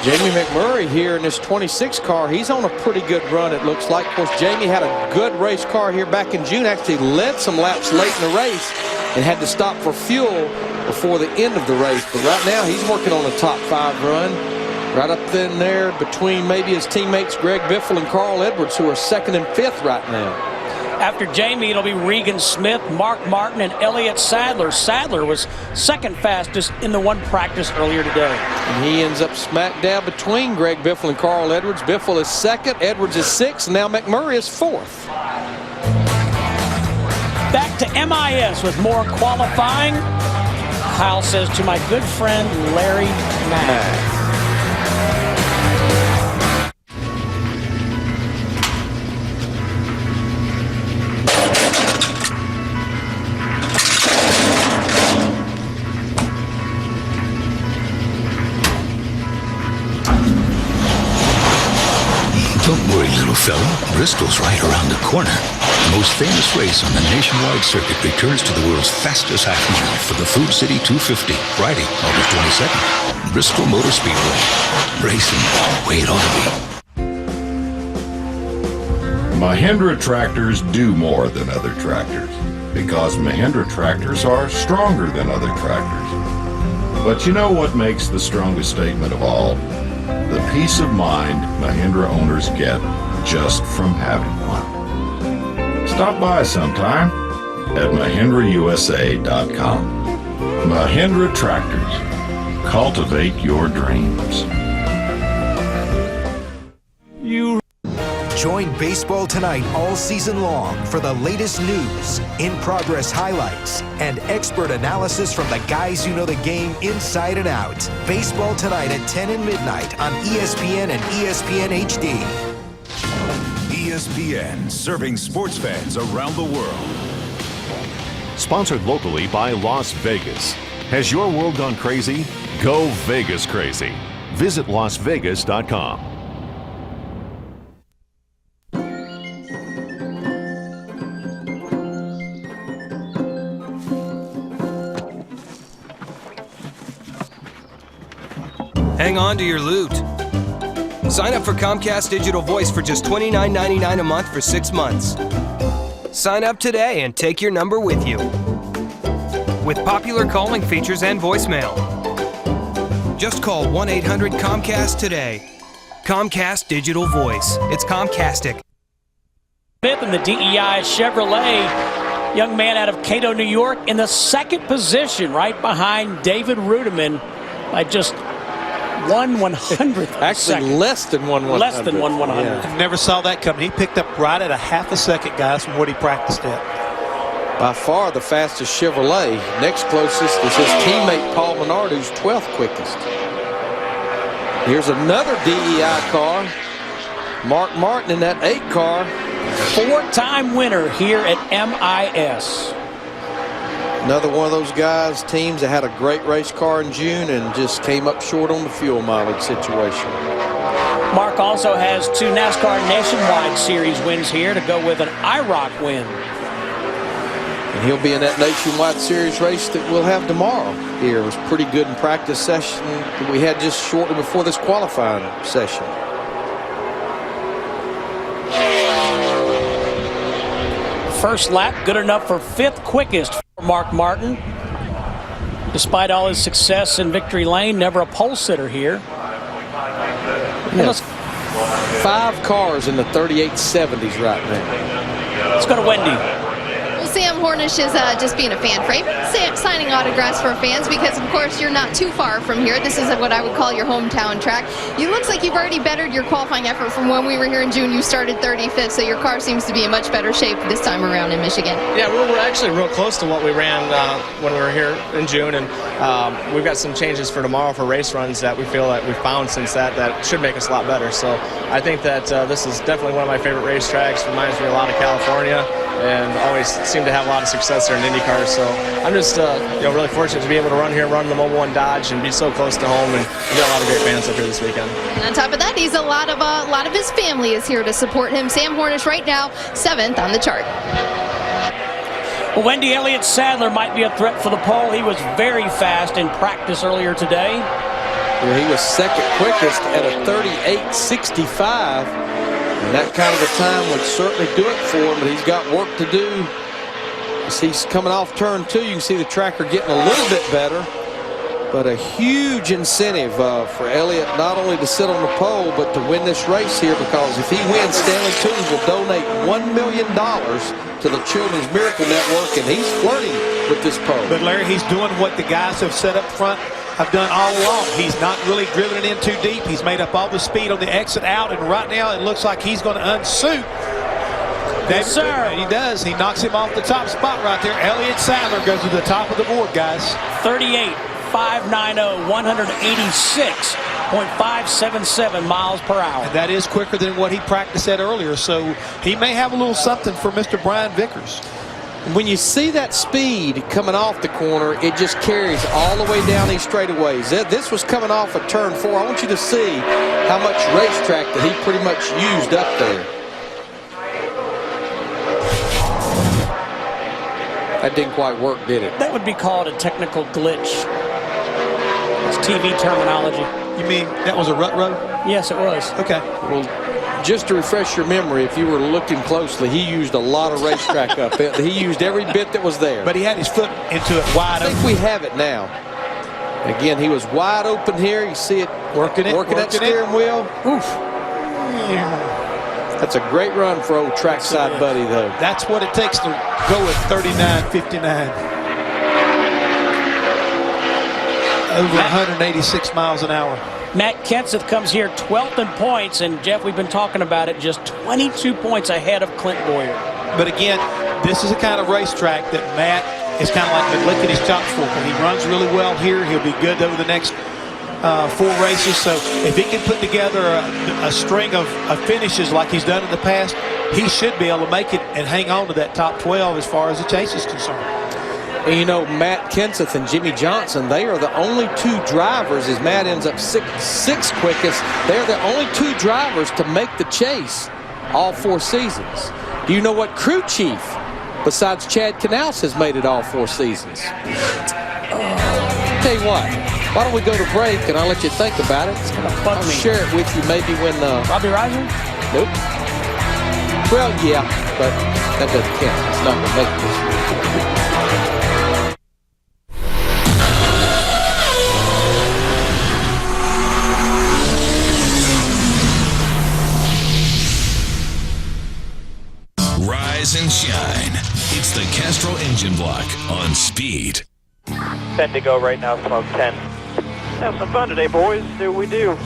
Jamie McMurray here in this 26 car, he's on a pretty good run, it looks like. Of course, Jamie had a good race car here back in June, actually led some laps late in the race and had to stop for fuel before the end of the race. But right now, he's working on a top 5 run. Right up in there between maybe his teammates Greg Biffle and Carl Edwards, who are 2nd and 5th right now. After Jamie, it'll be Regan Smith, Mark Martin, and Elliott Sadler. Sadler was 2nd fastest in the 1 practice earlier today. And he ends up smack dab between Greg Biffle and Carl Edwards. Biffle is 2nd, Edwards is 6th, and now McMurray is 4th. Back to MIS with more qualifying. Howell says to my good friend Larry Mack. Don't worry, little fella. Bristol's right around the corner. The most famous race on the nationwide circuit returns to the world's fastest half mile for the Food City 250, Friday, August 22nd. Bristol Motor Speedway. Racing the way it ought to be. Mahindra tractors do more than other tractors because Mahindra tractors are stronger than other tractors. But you know what makes the strongest statement of all? The peace of mind Mahindra owners get just from having one. Stop by sometime at MahindraUSA.com. Mahindra Tractors. Cultivate your dreams. Join Baseball Tonight all season long for the latest news, in-progress highlights, and expert analysis from the guys who know the game inside and out. Baseball Tonight at 10 and midnight on ESPN and ESPN HD. ESPN, serving sports fans around the world. Sponsored locally by Las Vegas. Has your world gone crazy? Go Vegas crazy. Visit LasVegas.com. Hang on to your loot. Sign up for Comcast Digital Voice for just $29.99 a month for 6 months. Sign up today and take your number with you. With popular calling features and voicemail. Just call 1-800-COMCAST today. Comcast Digital Voice. It's Comcastic. Fifth in the DEI Chevrolet. Young man out of Cato, New York, in the second position, right behind David Rudiman by just 1/100th. Actually, less than 1/100th. Less than 1/100th. Yeah. Never saw that coming. He picked up right at a half a second, guys, from what he practiced at. By far the fastest Chevrolet. Next closest is his teammate Paul Menard, who's 12th quickest. Here's another DEI car. Mark Martin in that 8 car. 4-time winner here at MIS. Another one of those guys, teams that had a great race car in June and just came up short on the fuel mileage situation. Mark also has 2 NASCAR Nationwide Series wins here to go with an IROC win. And he'll be in that Nationwide Series race that we'll have tomorrow here. It was pretty good in practice session that we had just shortly before this qualifying session. First lap, good enough for 5th quickest for Mark Martin. Despite all his success in Victory Lane, never a pole sitter here. Yes. 5 cars in the 3870s right now. Let's go to Wendy. Well, Sam Hornish is just being a fan favorite, signing autographs for fans because, of course, you're not too far from here. This is what I would call your hometown track. It looks like you've already bettered your qualifying effort from when we were here in June. You started 35th, so your car seems to be in much better shape this time around in Michigan. Yeah, we're actually real close to what we ran when we were here in June, and we've got some changes for tomorrow for race runs that we feel that we've found since that should make us a lot better. So I think that this is definitely one of my favorite racetracks. Reminds me a lot of California, and always seem to have a lot of success there in IndyCar. So I'm just really fortunate to be able to run here, run the Mobile One Dodge, and be so close to home. And we've got a lot of great fans up here this weekend. And on top of that, he's a lot of his family is here to support him. Sam Hornish right now 7th on the chart. Well, Wendy Elliott Sadler might be a threat for the pole. He was very fast in practice earlier today. Well, he was 2nd quickest at a 38.65. And that kind of a time would certainly do it for him, but he's got work to do. As he's coming off turn 2, you can see the tracker getting a little bit better. But a huge incentive for Elliott not only to sit on the pole, but to win this race here, because if he wins, Stanley Toombs will donate $1 million to the Children's Miracle Network, and he's flirting with this pole. But Larry, he's doing what the guys have set up front have done all along. He's not really driven it in too deep. He's made up all the speed on the exit out, and right now it looks like he's going to unsuit David, sir. He does. He knocks him off the top spot right there. Elliott Sadler goes to the top of the board, guys. 38.590, 186.577 miles per hour. And that is quicker than what he practiced at earlier, so he may have a little something for Mr. Brian Vickers. When you see that speed coming off the corner, it just carries all the way down these straightaways. This was coming off of turn 4. I want you to see how much racetrack that he pretty much used up there. That didn't quite work, did it? That would be called a technical glitch. It's TV terminology. You mean that was a rut road? Yes, it was. Okay. Well, just to refresh your memory, if you were looking closely, he used a lot of racetrack up there. He used every bit that was there. But he had his foot into it wide open. I think we have it now. Again, he was wide open here. You see it working that steering wheel. Oof. That's a great run for old trackside buddy, though. That's what it takes to go at 39.59. Over 186 miles an hour. Matt Kenseth comes here 12th in points, and Jeff, we've been talking about it, just 22 points ahead of Clint Boyer. But again, this is a kind of racetrack that Matt is kind of like been licking his chops for. When he runs really well here, he'll be good over the next 4 races. So if he can put together a string of finishes like he's done in the past, he should be able to make it and hang on to that top 12 as far as the chase is concerned. And you know, Matt Kenseth and Jimmy Johnson, they are the only 2 drivers, as Matt ends up sixth quickest, they're the only 2 drivers to make the chase all 4 seasons. Do you know what crew chief, besides Chad Canals, has made it all 4 seasons? Tell you what, why don't we go to break and I'll let you think about it. I'll share it with you maybe when... Robbie Reiser? Nope. Well, yeah, but that doesn't count. It's not going to make this. Rise and shine. It's the Castrol Engine Block on Speed. 10 to go right now, smoke 10. Have some fun today, boys. Do what we do.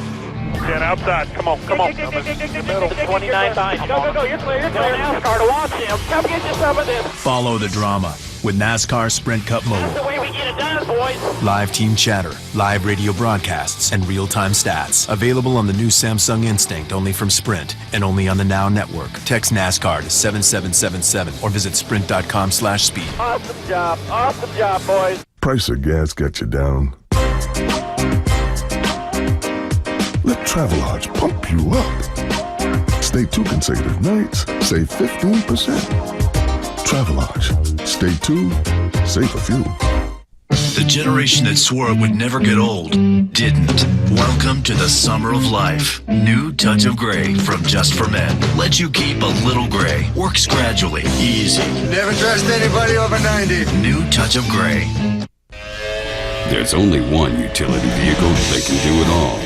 10 outside. Come on, come on. Middle. 29 behind. Go, go, you're clear, you're clear. NASCAR to watch him. Come get you some of this. Follow the drama with NASCAR Sprint Cup Mobile. That's the way we get it done, boys. Live team chatter, live radio broadcasts, and real-time stats. Available on the new Samsung Instinct, only from Sprint, and only on the Now Network. Text NASCAR to 7777 or visit sprint.com/speed. Awesome job, boys. Price of gas got you down. Let Travelodge pump you up. Stay 2 consecutive nights, save 15%. Travelodge. Stay 2, save a few. The generation that swore it would never get old didn't. Welcome to the summer of life. New Touch of Gray from Just for Men. Lets you keep a little gray. Works gradually. Easy. Never trust anybody over 90. New Touch of Gray. There's only one utility vehicle that can do it all.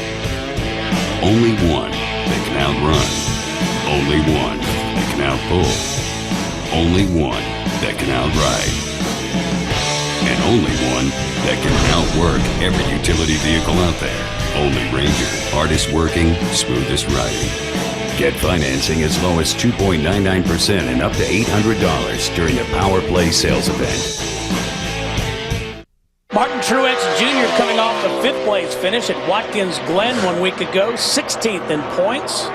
Only one that can outrun. Only one that can outpull. Only one that can outride. And only one that can outwork every utility vehicle out there. Only Ranger. Hardest working, smoothest riding. Get financing as low as 2.99% and up to $800 during the Power Play sales event. Martin Truex Jr. coming off the 5th place finish at Watkins Glen 1 week ago, 16th in points.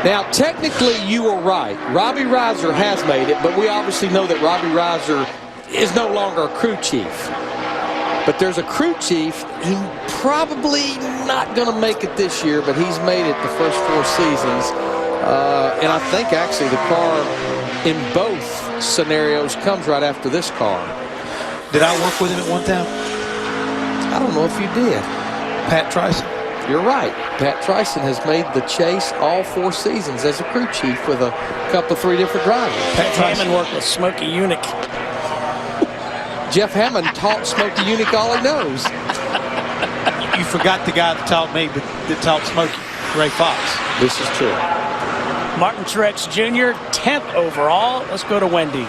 Now, technically, you were right. Robbie Reiser has made it, but we obviously know that Robbie Reiser is no longer a crew chief. But there's a crew chief. He's probably not going to make it this year, but he's made it the first 4 seasons. And I think, actually, the car in both scenarios comes right after this car. Did I work with him at one time? I don't know if you did. Pat Tryson. You're right. Pat Tryson has made the chase all 4 seasons as a crew chief with a couple, 3 different drivers. Pat Hammond worked with Smokey Unick. Jeff Hammond taught Smokey Unick all he knows. You forgot the guy that taught me, that taught Smokey, Ray Fox. This is true. Martin Truex Jr., 10th overall. Let's go to Wendy.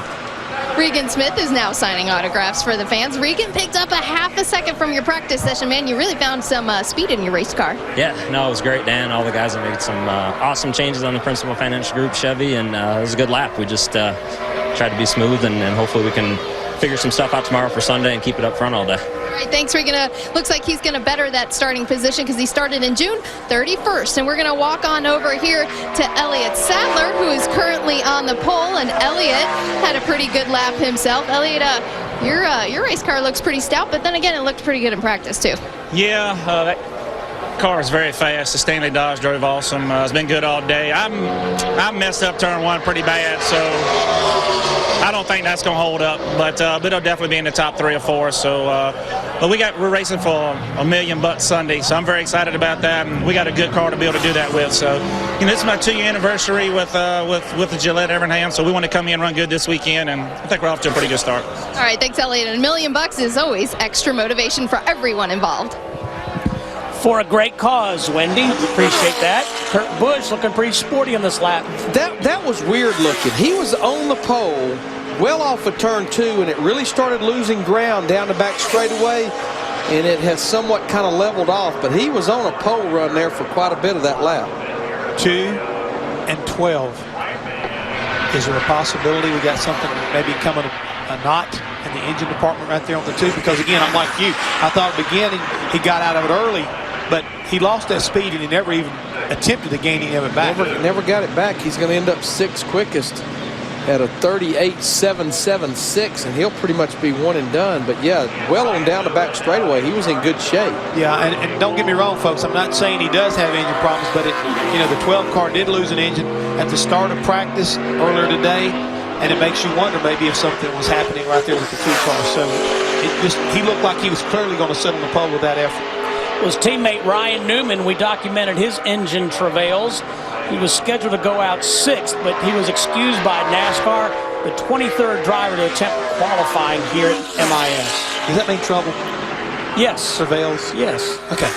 Regan Smith is now signing autographs for the fans. Regan picked up a half a second from your practice session, man. You really found some speed in your race car. Yeah, no, it was great, Dan. All the guys have made some awesome changes on the Principal Financial Group Chevy, and it was a good lap. We just tried to be smooth, and hopefully we can figure some stuff out tomorrow for Sunday and keep it up front all day. All right, thanks. Looks like he's going to better that starting position because he started in June 31st. And we're going to walk on over here to Elliott Sadler, who is currently on the pole. And Elliott had a pretty good lap himself. Elliott, your race car looks pretty stout, but then again, it looked pretty good in practice too. Yeah, that car is very fast. The Stanley Dodge drove awesome. It's been good all day. I messed up turn one pretty bad, so I don't think that's going to hold up. But it'll definitely be in the top 3 or 4. So, but we're racing for $1 million Sunday, so I'm very excited about that. And we got a good car to be able to do that with. So, this is my 2-year anniversary with the Gillette Evernham. So we want to come in and run good this weekend, and I think we're off to a pretty good start. All right, thanks, Elliott. And $1 million is always extra motivation for everyone involved. For a great cause, Wendy. Appreciate that. Kurt Busch looking pretty sporty on this lap. That was weird looking. He was on the pole, well off of turn 2, and it really started losing ground down the back straightaway, and it has somewhat kind of leveled off, but he was on a pole run there for quite a bit of that lap. 2 and 12. Is there a possibility we got something maybe coming a knot in the engine department right there on the 2? Because again, I'm like you. I thought at the beginning he got out of it early, but he lost that speed and he never even attempted to gain any of it back. Never got it back. He's going to end up 6th quickest at a 38.776, and he'll pretty much be one and done. But yeah, well on down the back straightaway, he was in good shape. Yeah, and don't get me wrong, folks. I'm not saying he does have engine problems, but the 12 car did lose an engine at the start of practice earlier today, and it makes you wonder maybe if something was happening right there with the 2 car. So he looked like he was clearly going to sit on the pole with that effort. Was teammate Ryan Newman. We documented his engine travails. He was scheduled to go out 6th, but he was excused by NASCAR, the 23rd driver to attempt qualifying here at MIS. Does that mean trouble? Yes. Travails? Yes. Okay.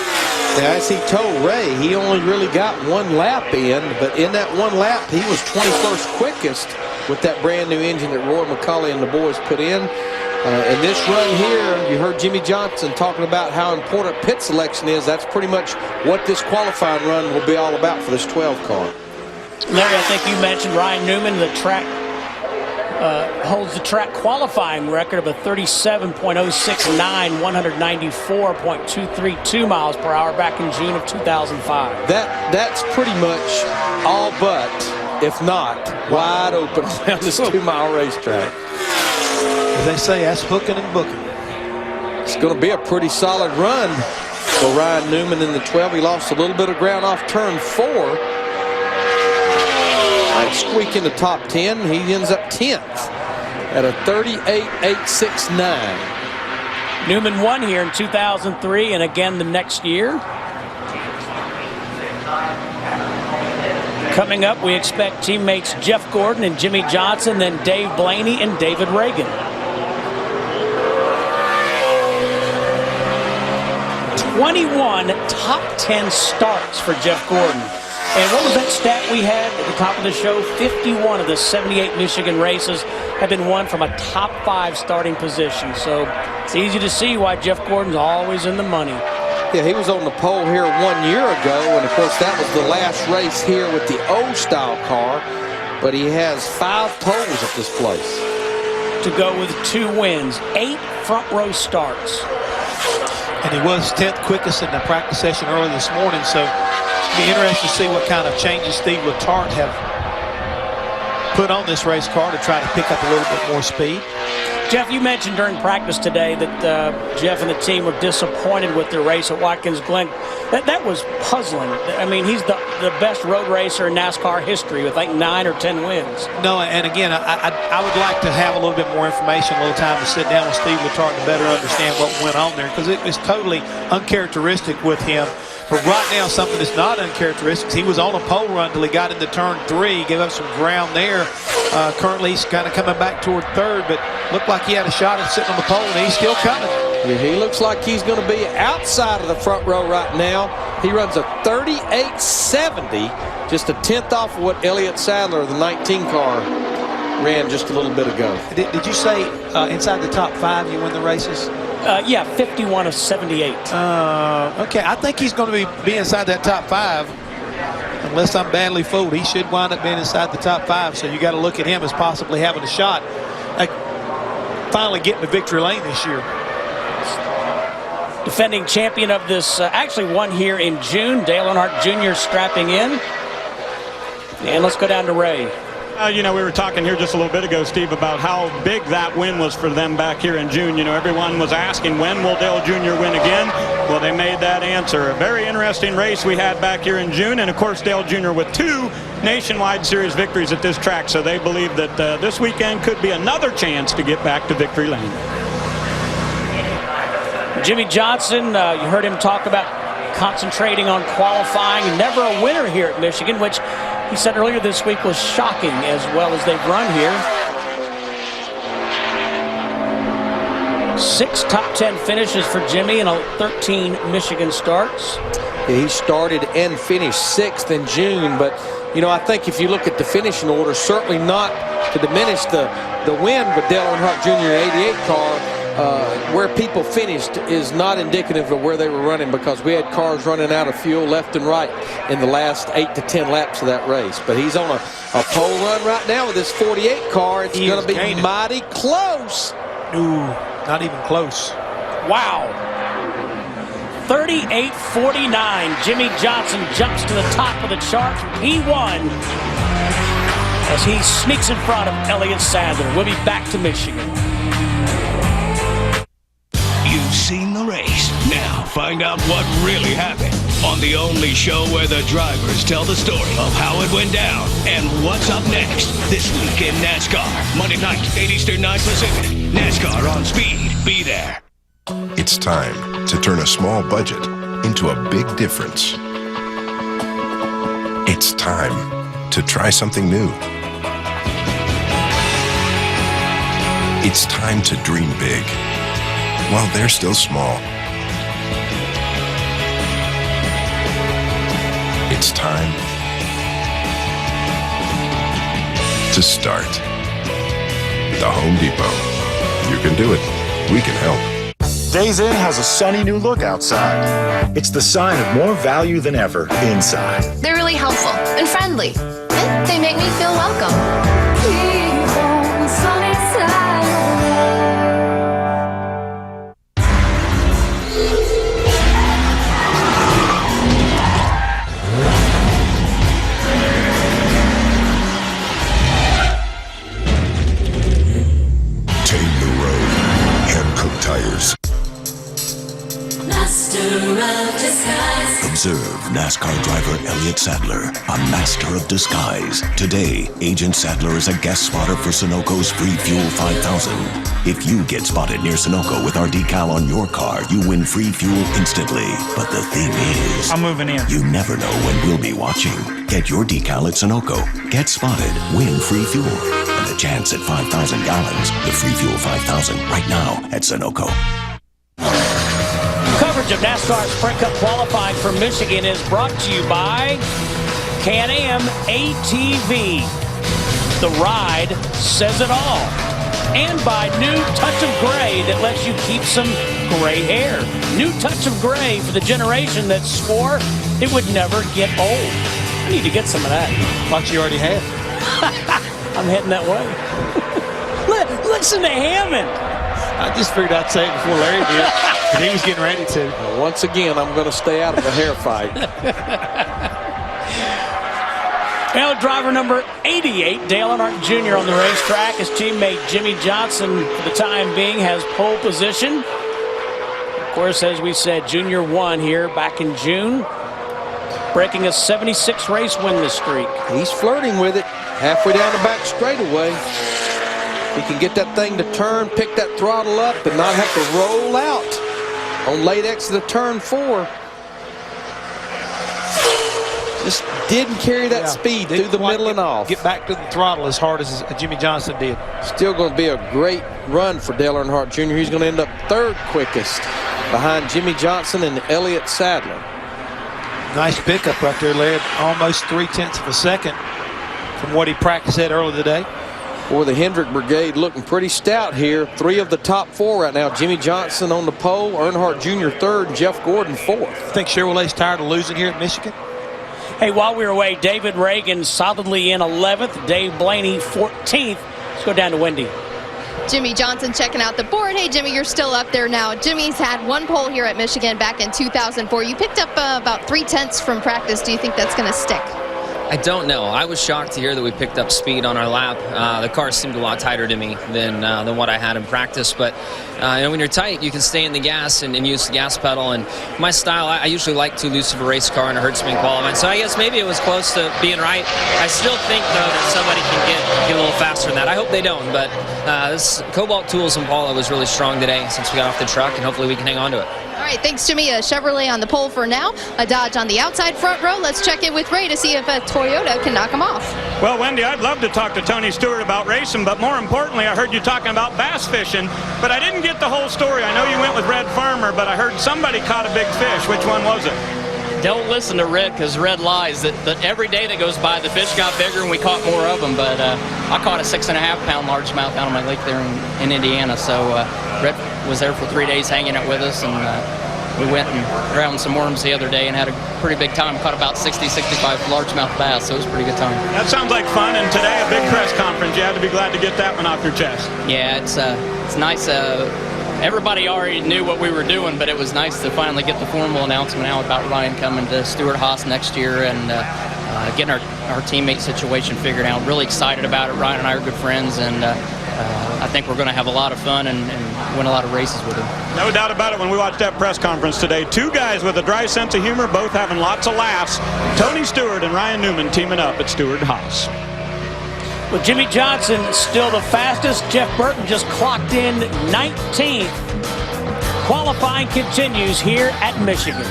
Now, as he told Ray, he only really got 1 lap in, but in that 1 lap, he was 21st quickest with that brand new engine that Roy McCauley and the boys put in. And this run here, you heard Jimmy Johnson talking about how important pit selection is. That's pretty much what this qualifying run will be all about for this 12 car. Larry, I think you mentioned Ryan Newman, the track holds the track qualifying record of a 37.069, 194.232 miles per hour back in June of 2005. That's pretty much all but, if not, wide open around this 2-mile racetrack. As they say, that's hooking and booking. It's going to be a pretty solid run for Ryan Newman in the 12. He lost a little bit of ground off turn 4. Might squeak in the top 10. He ends up 10th at a 38.869. Newman won here in 2003 and again the next year. Coming up, we expect teammates Jeff Gordon and Jimmy Johnson, then Dave Blaney and David Reagan. 21 top 10 starts for Jeff Gordon. And what was that stat we had at the top of the show? 51 of the 78 Michigan races have been won from a top 5 starting position. So it's easy to see why Jeff Gordon's always in the money. Yeah, he was on the pole here 1 year ago, and of course that was the last race here with the O-style car. But he has 5 poles at this place. To go with 2 wins, 8 front row starts. And he was 10th quickest in the practice session early this morning, so it'll be interesting to see what kind of changes Steve Letarte have put on this race car to try to pick up a little bit more speed. Jeff, you mentioned during practice today that Jeff and the team were disappointed with their race at Watkins Glen. That was puzzling. I mean, he's the best road racer in NASCAR history with like 9 or 10 wins. No, and again, I would like to have a little bit more information, a little time to sit down with Steve Letarte to better understand what went on there, because it was totally uncharacteristic with him. But right now, something that's not uncharacteristic. He was on a pole run until he got into turn 3, gave up some ground there. Currently, he's kind of coming back toward 3rd, but looked like he had a shot at sitting on the pole, and he's still coming. Yeah, he looks like he's going to be outside of the front row right now. He runs a 38.70, just a 10th off of what Elliott Sadler, the 19 car, ran just a little bit ago. Did you say inside the top 5 you win the races? Yeah, 51 of 78. Okay, I think he's going to be inside that top 5. Unless I'm badly fooled, he should wind up being inside the top 5. So you got to look at him as possibly having a shot at finally getting to victory lane this year. Defending champion of this, actually won here in June. Dale Earnhardt Jr. strapping in. And let's go down to Ray. You know, we were talking here just a little bit ago, Steve, about how big that win was for them back here in June. You know, everyone was asking, when will Dale Jr. win again? Well, they made that answer. A very interesting race we had back here in June. And, of course, Dale Jr. with 2 Nationwide Series victories at this track. So they believe that this weekend could be another chance to get back to victory lane. Jimmy Johnson, you heard him talk about concentrating on qualifying. Never a winner here at Michigan, which he said earlier this week was shocking as well as they've run here. 6 top 10 finishes for Jimmy and 13 Michigan starts. Yeah, he started and finished 6th in June, but you know, I think if you look at the finishing order, certainly not to diminish the win, but Dale Earnhardt Jr. 88 car, where people finished is not indicative of where they were running, because we had cars running out of fuel left and right in the last 8 to 10 laps of that race. But he's on a pole run right now with his 48 car. It's going to be mighty close. Ooh, not even close. Wow. 38-49. Jimmy Johnson jumps to the top of the chart from P1 as he sneaks in front of Elliott Sadler. We'll be back to Michigan. You've seen the race. Now find out what really happened on the only show where the drivers tell the story of how it went down and what's up next this week in NASCAR. Monday night, 8 Eastern, 9 Pacific. NASCAR on Speed. Be there. It's time to turn a small budget into a big difference. It's time to try something new. It's time to dream big while they're still small. It's time to start. The Home Depot. You can do it. We can help. Days Inn has a sunny new look outside. It's the sign of more value than ever inside. They're really helpful and friendly. And they make me feel welcome. Tires. Master of Disguise. Observe NASCAR driver Elliott Sadler, a master of disguise. Today, Agent Sadler is a guest spotter for Sunoco's Free Fuel 5000. If you get spotted near Sunoco with our decal on your car, you win free fuel instantly. But the thing is, I'm moving in. You never know when we'll be watching. Get your decal at Sunoco. Get spotted, win free fuel, and a chance at 5,000 gallons. The Free Fuel 5000 right now at Sunoco. Coverage of NASCAR Sprint Cup qualifying for Michigan is brought to you by Can-Am ATV. The ride says it all. And by New Touch of Gray that lets you keep some gray hair. New Touch of Gray for the generation that swore it would never get old. I need to get some of that. Thought you already had. I'm heading that way. Listen to Hammond. I just figured I'd say it before Larry did. And he was getting ready to. Well, once again, I'm going to stay out of the hair fight. Now, driver number 88, Dale Earnhardt Jr. on the racetrack. His teammate Jimmy Johnson, for the time being, has pole position. Of course, as we said, Junior won here back in June, breaking a 76 race winless streak. He's flirting with it halfway down the back straightaway. He can get that thing to turn, pick that throttle up, and not have to roll out on late exit of turn 4. Just didn't carry that speed through the middle and off. Get back to the throttle as hard as Jimmy Johnson did. Still going to be a great run for Dale Earnhardt Jr. He's going to end up 3rd quickest behind Jimmy Johnson and Elliott Sadler. Nice pickup right there, Larry. Almost 0.3 of a second from what he practiced at earlier today. Or the Hendrick Brigade looking pretty stout here. 3 of the top 4 right now. Jimmy Johnson on the pole, Earnhardt Jr. 3rd, and Jeff Gordon 4th. I think Chevrolet's tired of losing here at Michigan. Hey, while we were away, David Reagan solidly in 11th. Dave Blaney 14th. Let's go down to Wendy. Jimmy Johnson checking out the board. Hey, Jimmy, you're still up there now. Jimmy's had 1 pole here at Michigan back in 2004. You picked up about 3/10 from practice. Do you think that's going to stick? I don't know. I was shocked to hear that we picked up speed on our lap. The car seemed a lot tighter to me than what I had in practice. But when you're tight, you can stay in the gas and use the gas pedal. And my style, I usually like too loose of a race car, and it hurts me in qualifying. So I guess maybe it was close to being right. I still think, though, that somebody can get a little faster than that. I hope they don't. But this Cobalt Tools and Paula was really strong today since we got off the truck, and hopefully we can hang on to it. All right, thanks, Jimmy. A Chevrolet on the pole for now. A Dodge on the outside front row. Let's check in with Ray to see if a Toyota can knock him off. Well, Wendy, I'd love to talk to Tony Stewart about racing, but more importantly, I heard you talking about bass fishing, but I didn't get the whole story. I know you went with Red Farmer, but I heard somebody caught a big fish. Which one was it? Don't listen to Red, because Red lies. That every day that goes by, the fish got bigger and we caught more of them. But I caught a 6.5-pound largemouth out on my lake there in Indiana. So Red was there for 3 days hanging out with us, and we went and drowned some worms the other day and had a pretty big time. Caught about 60, 65 largemouth bass, so it was a pretty good time. That sounds like fun, and today a big press conference. You had to be glad to get that one off your chest. Yeah, it's nice. Everybody already knew what we were doing, but it was nice to finally get the formal announcement out about Ryan coming to Stewart-Haas next year and getting our teammate situation figured out. Really excited about it. Ryan and I are good friends, and I think we're going to have a lot of fun and win a lot of races with him. No doubt about it. When we watched that press conference today, 2 guys with a dry sense of humor, both having lots of laughs. Tony Stewart and Ryan Newman teaming up at Stewart-Haas. With Jimmy Johnson still the fastest, Jeff Burton just clocked in 19th. Qualifying continues here at Michigan.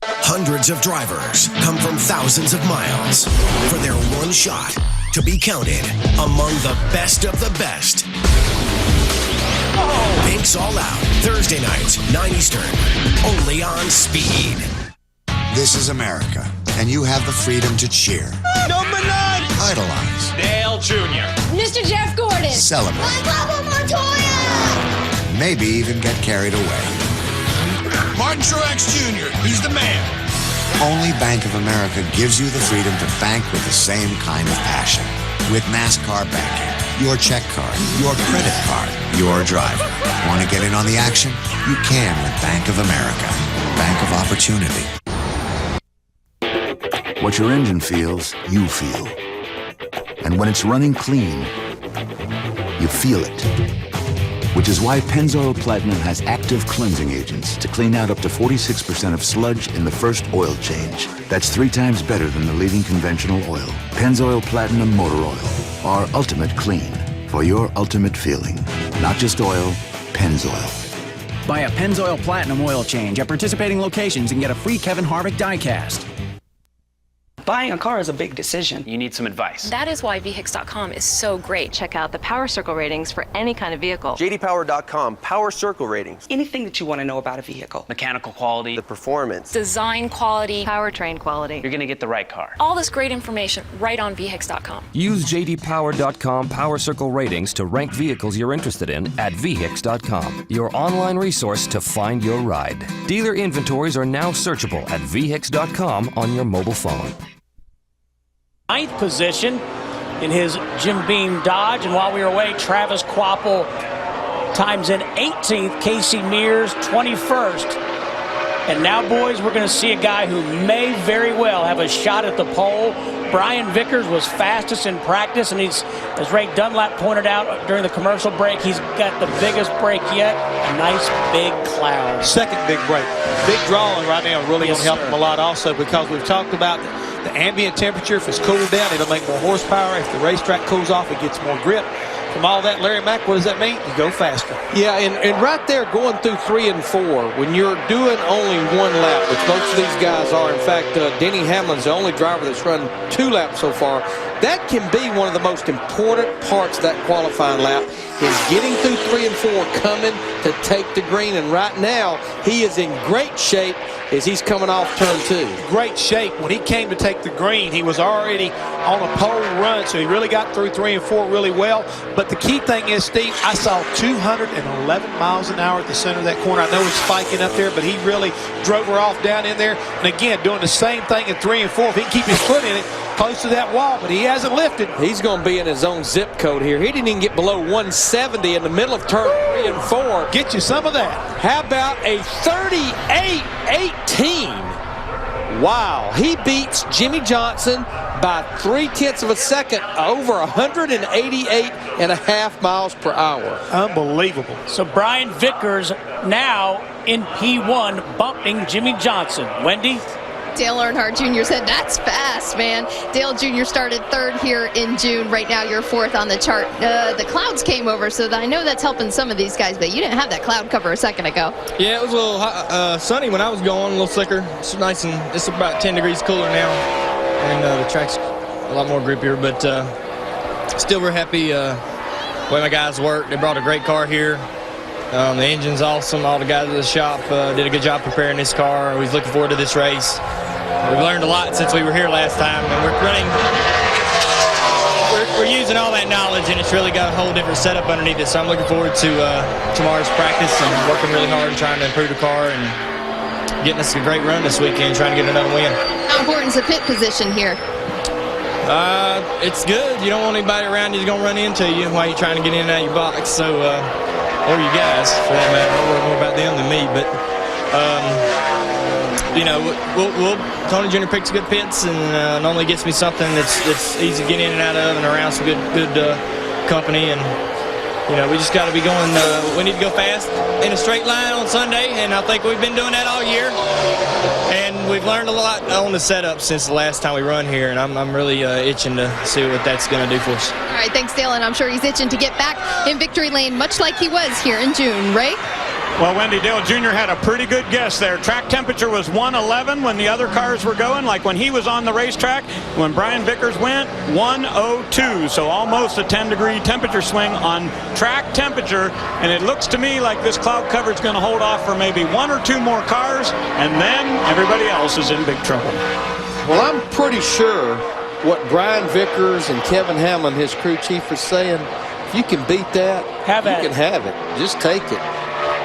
Hundreds of drivers come from thousands of miles for their one shot to be counted among the best of the best. Pink's All Out, Thursday nights, 9 Eastern, only on Speed. This is America, and you have the freedom to cheer. Number 9! Idolize. Dale Jr. Mr. Jeff Gordon. Celebrate. My Papa Montoya. Maybe even get carried away. Martin Truex Jr. He's the man. Only Bank of America gives you the freedom to bank with the same kind of passion. With NASCAR banking, your check card, your credit card, your driver. Want to get in on the action? You can with Bank of America. Bank of Opportunity. What your engine feels, you feel. And when it's running clean, you feel it. Which is why Pennzoil Platinum has active cleansing agents to clean out up to 46% of sludge in the first oil change. That's 3 times better than the leading conventional oil. Pennzoil Platinum Motor Oil. Our ultimate clean for your ultimate feeling. Not just oil, Pennzoil. Buy a Pennzoil Platinum oil change at participating locations and get a free Kevin Harvick die cast. Buying a car is a big decision. You need some advice. That is why VHIX.com is so great. Check out the Power Circle ratings for any kind of vehicle. JDPower.com, Power Circle ratings. Anything that you want to know about a vehicle. Mechanical quality. The performance. Design quality. Powertrain quality. You're going to get the right car. All this great information right on VHIX.com. Use JDPower.com Power Circle ratings to rank vehicles you're interested in at VHIX.com, your online resource to find your ride. Dealer inventories are now searchable at VHIX.com on your mobile phone. 9th position in his Jim Beam Dodge, and while we were away, Travis Kvapil times in 18th, Casey Mears 21st. And now, boys, we're going to see a guy who may very well have a shot at the pole. Brian Vickers was fastest in practice, and he's, as Ray Dunlap pointed out during the commercial break, he's got the biggest break yet, a nice big cloud. Second big break. Big drawing right now really going to help him a lot also, because we've talked about the ambient temperature. If it's cooled down, it'll make more horsepower. If the racetrack cools off, it gets more grip. From all that, Larry Mack, what does that mean? You go faster. Yeah, and right there going through 3 and 4, when you're doing only 1 lap, which most of these guys are. In fact, Denny Hamlin's the only driver that's run 2 laps so far. That can be one of the most important parts of that qualifying lap. is getting through 3 and 4, coming to take the green. And right now, he is in great shape as he's coming off turn 2. Great shape. When he came to take the green, he was already on a pole run, so he really got through 3 and 4 really well. But the key thing is, Steve, I saw 211 miles an hour at the center of that corner. I know he's spiking up there, but he really drove her off down in there. And again, doing the same thing in 3 and 4. If he can keep his foot in it, close to that wall, but he hasn't lifted. He's going to be in his own zip code here. He didn't even get below 170 in the middle of turn 3 and 4. Get you some of that. How about a 38-18? Wow, he beats Jimmy Johnson by 0.3 of a second, over 188.5 miles per hour. Unbelievable. So Brian Vickers now in P1, bumping Jimmy Johnson. Wendy? Dale Earnhardt Jr. said, that's fast, man. Dale Jr. started 3rd here in June. Right now, you're 4th on the chart. The clouds came over, so I know that's helping some of these guys, but you didn't have that cloud cover a second ago. Yeah, it was a little sunny when I was going, a little slicker. It's nice, and it's about 10 degrees cooler now, and the track's a lot more grippier, but still we're happy the way my guys work. They brought a great car here. The engine's awesome. All the guys at the shop did a good job preparing this car. We're looking forward to this race. We've learned a lot since we were here last time, and we're using all that knowledge, and it's really got a whole different setup underneath it. So I'm looking forward to tomorrow's practice and working really hard and trying to improve the car and getting us a great run this weekend, trying to get another win. How important is the pit position here? It's good. You don't want anybody around you who's going to run into you while you're trying to get in and out of your box. So, or you guys, for that matter. I worry more about them than me, but you know, Tony Jr. picks good pits and normally gets me something that's easy to get in and out of and around some good company. And you know, we just got to be going. We need to go fast in a straight line on Sunday, and I think we've been doing that all year. And we've learned a lot on the setup since the last time we run here, and I'm really itching to see what that's going to do for us. All right, thanks, Dale, and I'm sure he's itching to get back in victory lane, much like he was here in June. Ray? Well, Wendy, Dale Jr. had a pretty good guess there. Track temperature was 111 when the other cars were going, like when he was on the racetrack. When Brian Vickers went, 102, so almost a 10-degree temperature swing on track temperature. And it looks to me like this cloud cover is going to hold off for maybe 1 or 2 more cars, and then everybody else is in big trouble. Well, I'm pretty sure what Brian Vickers and Kevin Hamlin, his crew chief, are saying, if you can beat that, you can have it. Just take it.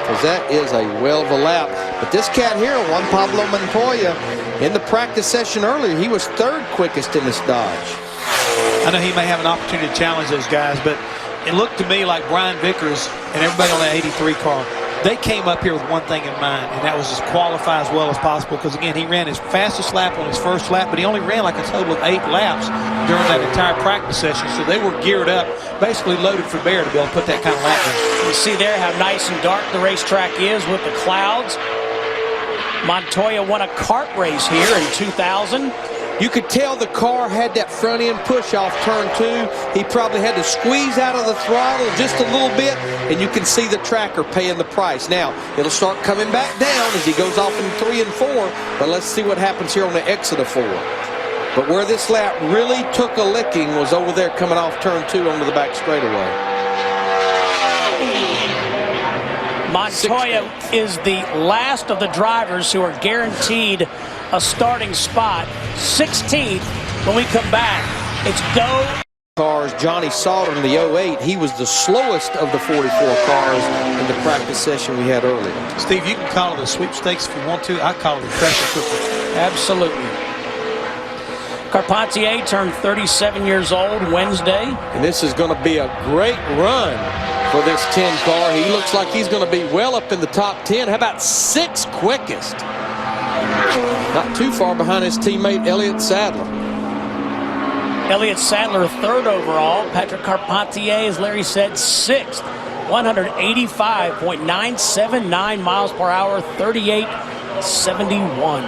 Because that is a well of a lap. But this cat here, Juan Pablo Montoya, in the practice session earlier, he was 3rd quickest in this Dodge. I know he may have an opportunity to challenge those guys, but it looked to me like Brian Vickers and everybody on that 83 car, they came up here with one thing in mind, and that was just qualify as well as possible. Because again, he ran his fastest lap on his first lap, but he only ran like a total of 8 laps during that entire practice session. So they were geared up, basically loaded for bear to be able to put that kind of lap in. You see there how nice and dark the racetrack is with the clouds. Montoya won a kart race here in 2000. You could tell the car had that front end push off turn 2. He probably had to squeeze out of the throttle just a little bit, and you can see the tracker paying the price. Now, it'll start coming back down as he goes off in 3 and 4, but let's see what happens here on the exit of 4. But where this lap really took a licking was over there coming off turn 2 onto the back straightaway. Montoya is the last of the drivers who are guaranteed a starting spot. 16th when we come back. It's go. Cars, Johnny Sauter in the 08, he was the slowest of the 44 cars in the practice session we had earlier. Steve, you can call it a sweepstakes if you want to. I call it a pressure cooker. Absolutely. Carpentier turned 37 years old Wednesday. And this is going to be a great run for this 10 car. He looks like he's going to be well up in the top 10. How about 6 quickest? Not too far behind his teammate Elliott Sadler. Elliott Sadler 3rd overall. Patrick Carpentier, as Larry said, 6th. 185.979 miles per hour, 38.71.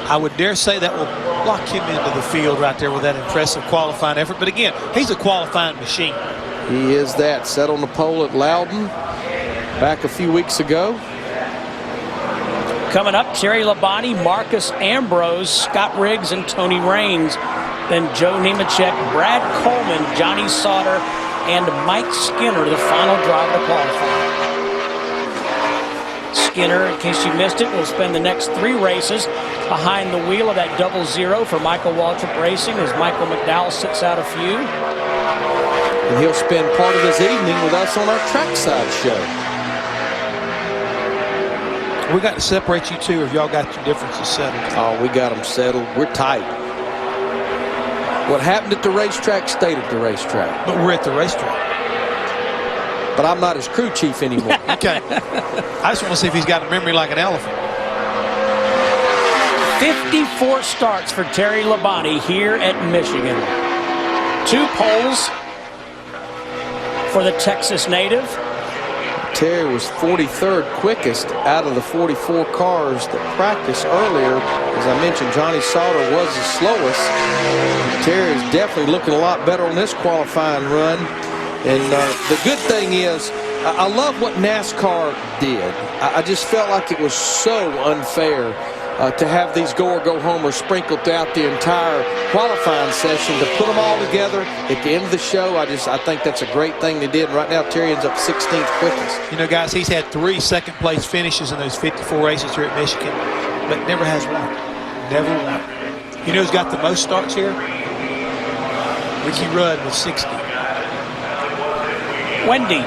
I would dare say that will lock him into the field right there with that impressive qualifying effort. But again, he's a qualifying machine. He is that. Set on the pole at Loudon back a few weeks ago. Coming up, Terry Labonte, Marcus Ambrose, Scott Riggs, and Tony Raines. Then Joe Nemechek, Brad Coleman, Johnny Sauter, and Mike Skinner, the final driver to qualify. Skinner, in case you missed it, will spend the next 3 races behind the wheel of that 00 for Michael Waltrip Racing as Michael McDowell sits out a few. And he'll spend part of his evening with us on our trackside show. We got to separate you two, if y'all got your differences settled. Oh, we got them settled. We're tight. What happened at the racetrack stayed at the racetrack. But we're at the racetrack. But I'm not his crew chief anymore. Okay. I just want to see if he's got a memory like an elephant. 54 starts for Terry Labonte here at Michigan. 2 poles for the Texas native. Terry was 43rd quickest out of the 44 cars that practiced earlier. As I mentioned, Johnny Sauter was the slowest. Terry's definitely looking a lot better on this qualifying run. And the good thing is, I love what NASCAR did. I just felt like it was so unfair to have these go-or-go-homers sprinkled throughout the entire qualifying session, to put them all together at the end of the show. I think that's a great thing they did. Right now, Terry ends up 16th quickest. You know, guys, he's had 3 second-place finishes in those 54 races here at Michigan, but never has won. Never won. You know who's got the most starts here? Ricky Rudd with 60. Wendy.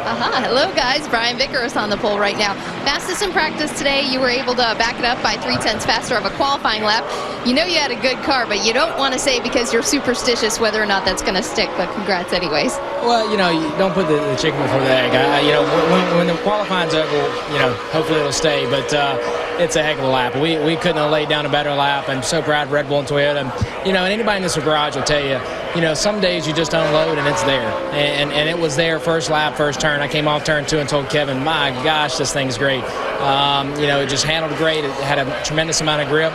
Hello, guys. Brian Vickers on the pole right now. Fastest in practice today. You were able to back it up by 3/10 faster of a qualifying lap. You know you had a good car, but you don't want to say because you're superstitious whether or not that's going to stick. But congrats anyways. Well, you know, you don't put the chicken before the egg. You know, when the qualifying's over, you know, hopefully it'll stay. But it's a heck of a lap. We couldn't have laid down a better lap. I'm so proud of Red Bull and Toyota. And, you know, and anybody in this garage will tell you, you know, some days you just unload and it's there. And it was there first lap, first turn. I came off turn 2 and told Kevin, my gosh, this thing's great. You know, it just handled great. It had a tremendous amount of grip.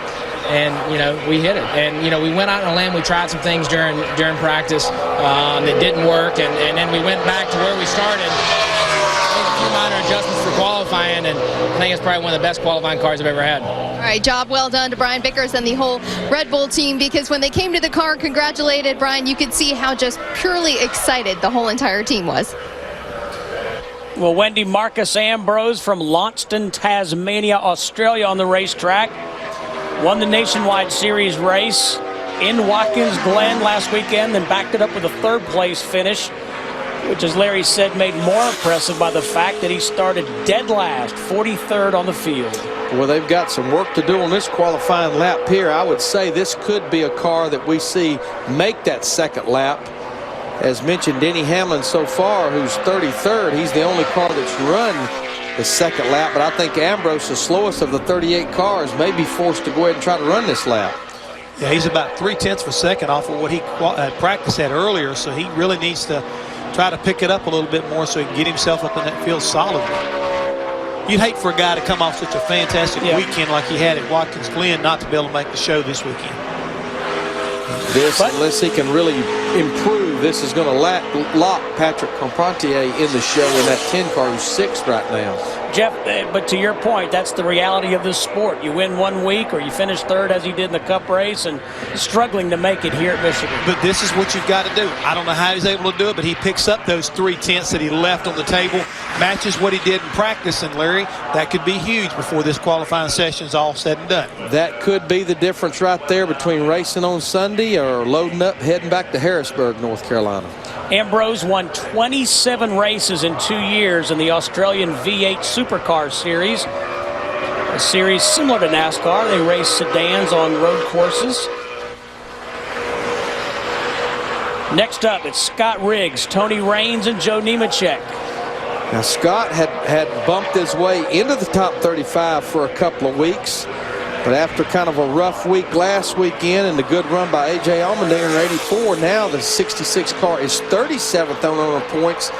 And, you know, we hit it. And, you know, we went out on a limb. We tried some things during practice that didn't work. And then we went back to where we started. Made a few minor adjustments for qualifying. And I think it's probably one of the best qualifying cars I've ever had. All right, job well done to Brian Vickers and the whole Red Bull team, because when they came to the car and congratulated Brian, you could see how just purely excited the whole entire team was. Well, Wendy, Marcus Ambrose from Launceston, Tasmania, Australia on the racetrack. Won the Nationwide Series race in Watkins Glen last weekend, then backed it up with a 3rd place finish, which, as Larry said, made more impressive by the fact that he started dead last, 43rd on the field. Well, they've got some work to do on this qualifying lap here. I would say this could be a car that we see make that 2nd lap. As mentioned, Denny Hamlin so far, who's 33rd, he's the only car that's run the 2nd lap, but I think Ambrose, the slowest of the 38 cars, may be forced to go ahead and try to run this lap. Yeah, he's about 3/10 of a second off of what he practiced at earlier, so he really needs to try to pick it up a little bit more so he can get himself up in that field solidly. You'd hate for a guy to come off such a fantastic weekend like he had at Watkins Glen not to be able to make the show this weekend. Unless he can really improve, this is going to lock Patrick Carpentier in the show in that 10 car, who's 6th right now. Jeff, but to your point, that's the reality of this sport. You win one week or you finish 3rd as he did in the Cup race, and struggling to make it here at Michigan. But this is what you've got to do. I don't know how he's able to do it, but he picks up those 3/10 that he left on the table, matches what he did in practice, and Larry, that could be huge before this qualifying session is all said and done. That could be the difference right there between racing on Sunday or loading up, heading back to Harrisburg, North Carolina. Ambrose won 27 races in 2 years in the Australian V8 Supercar Series, a series similar to NASCAR. They race sedans on road courses. Next up, it's Scott Riggs, Tony Raines, and Joe Nemechek. Now, Scott had bumped his way into the top 35 for a couple of weeks, but after kind of a rough week last weekend and the good run by A.J. Allmendinger in 84, now the 66 car is 37th on owner points,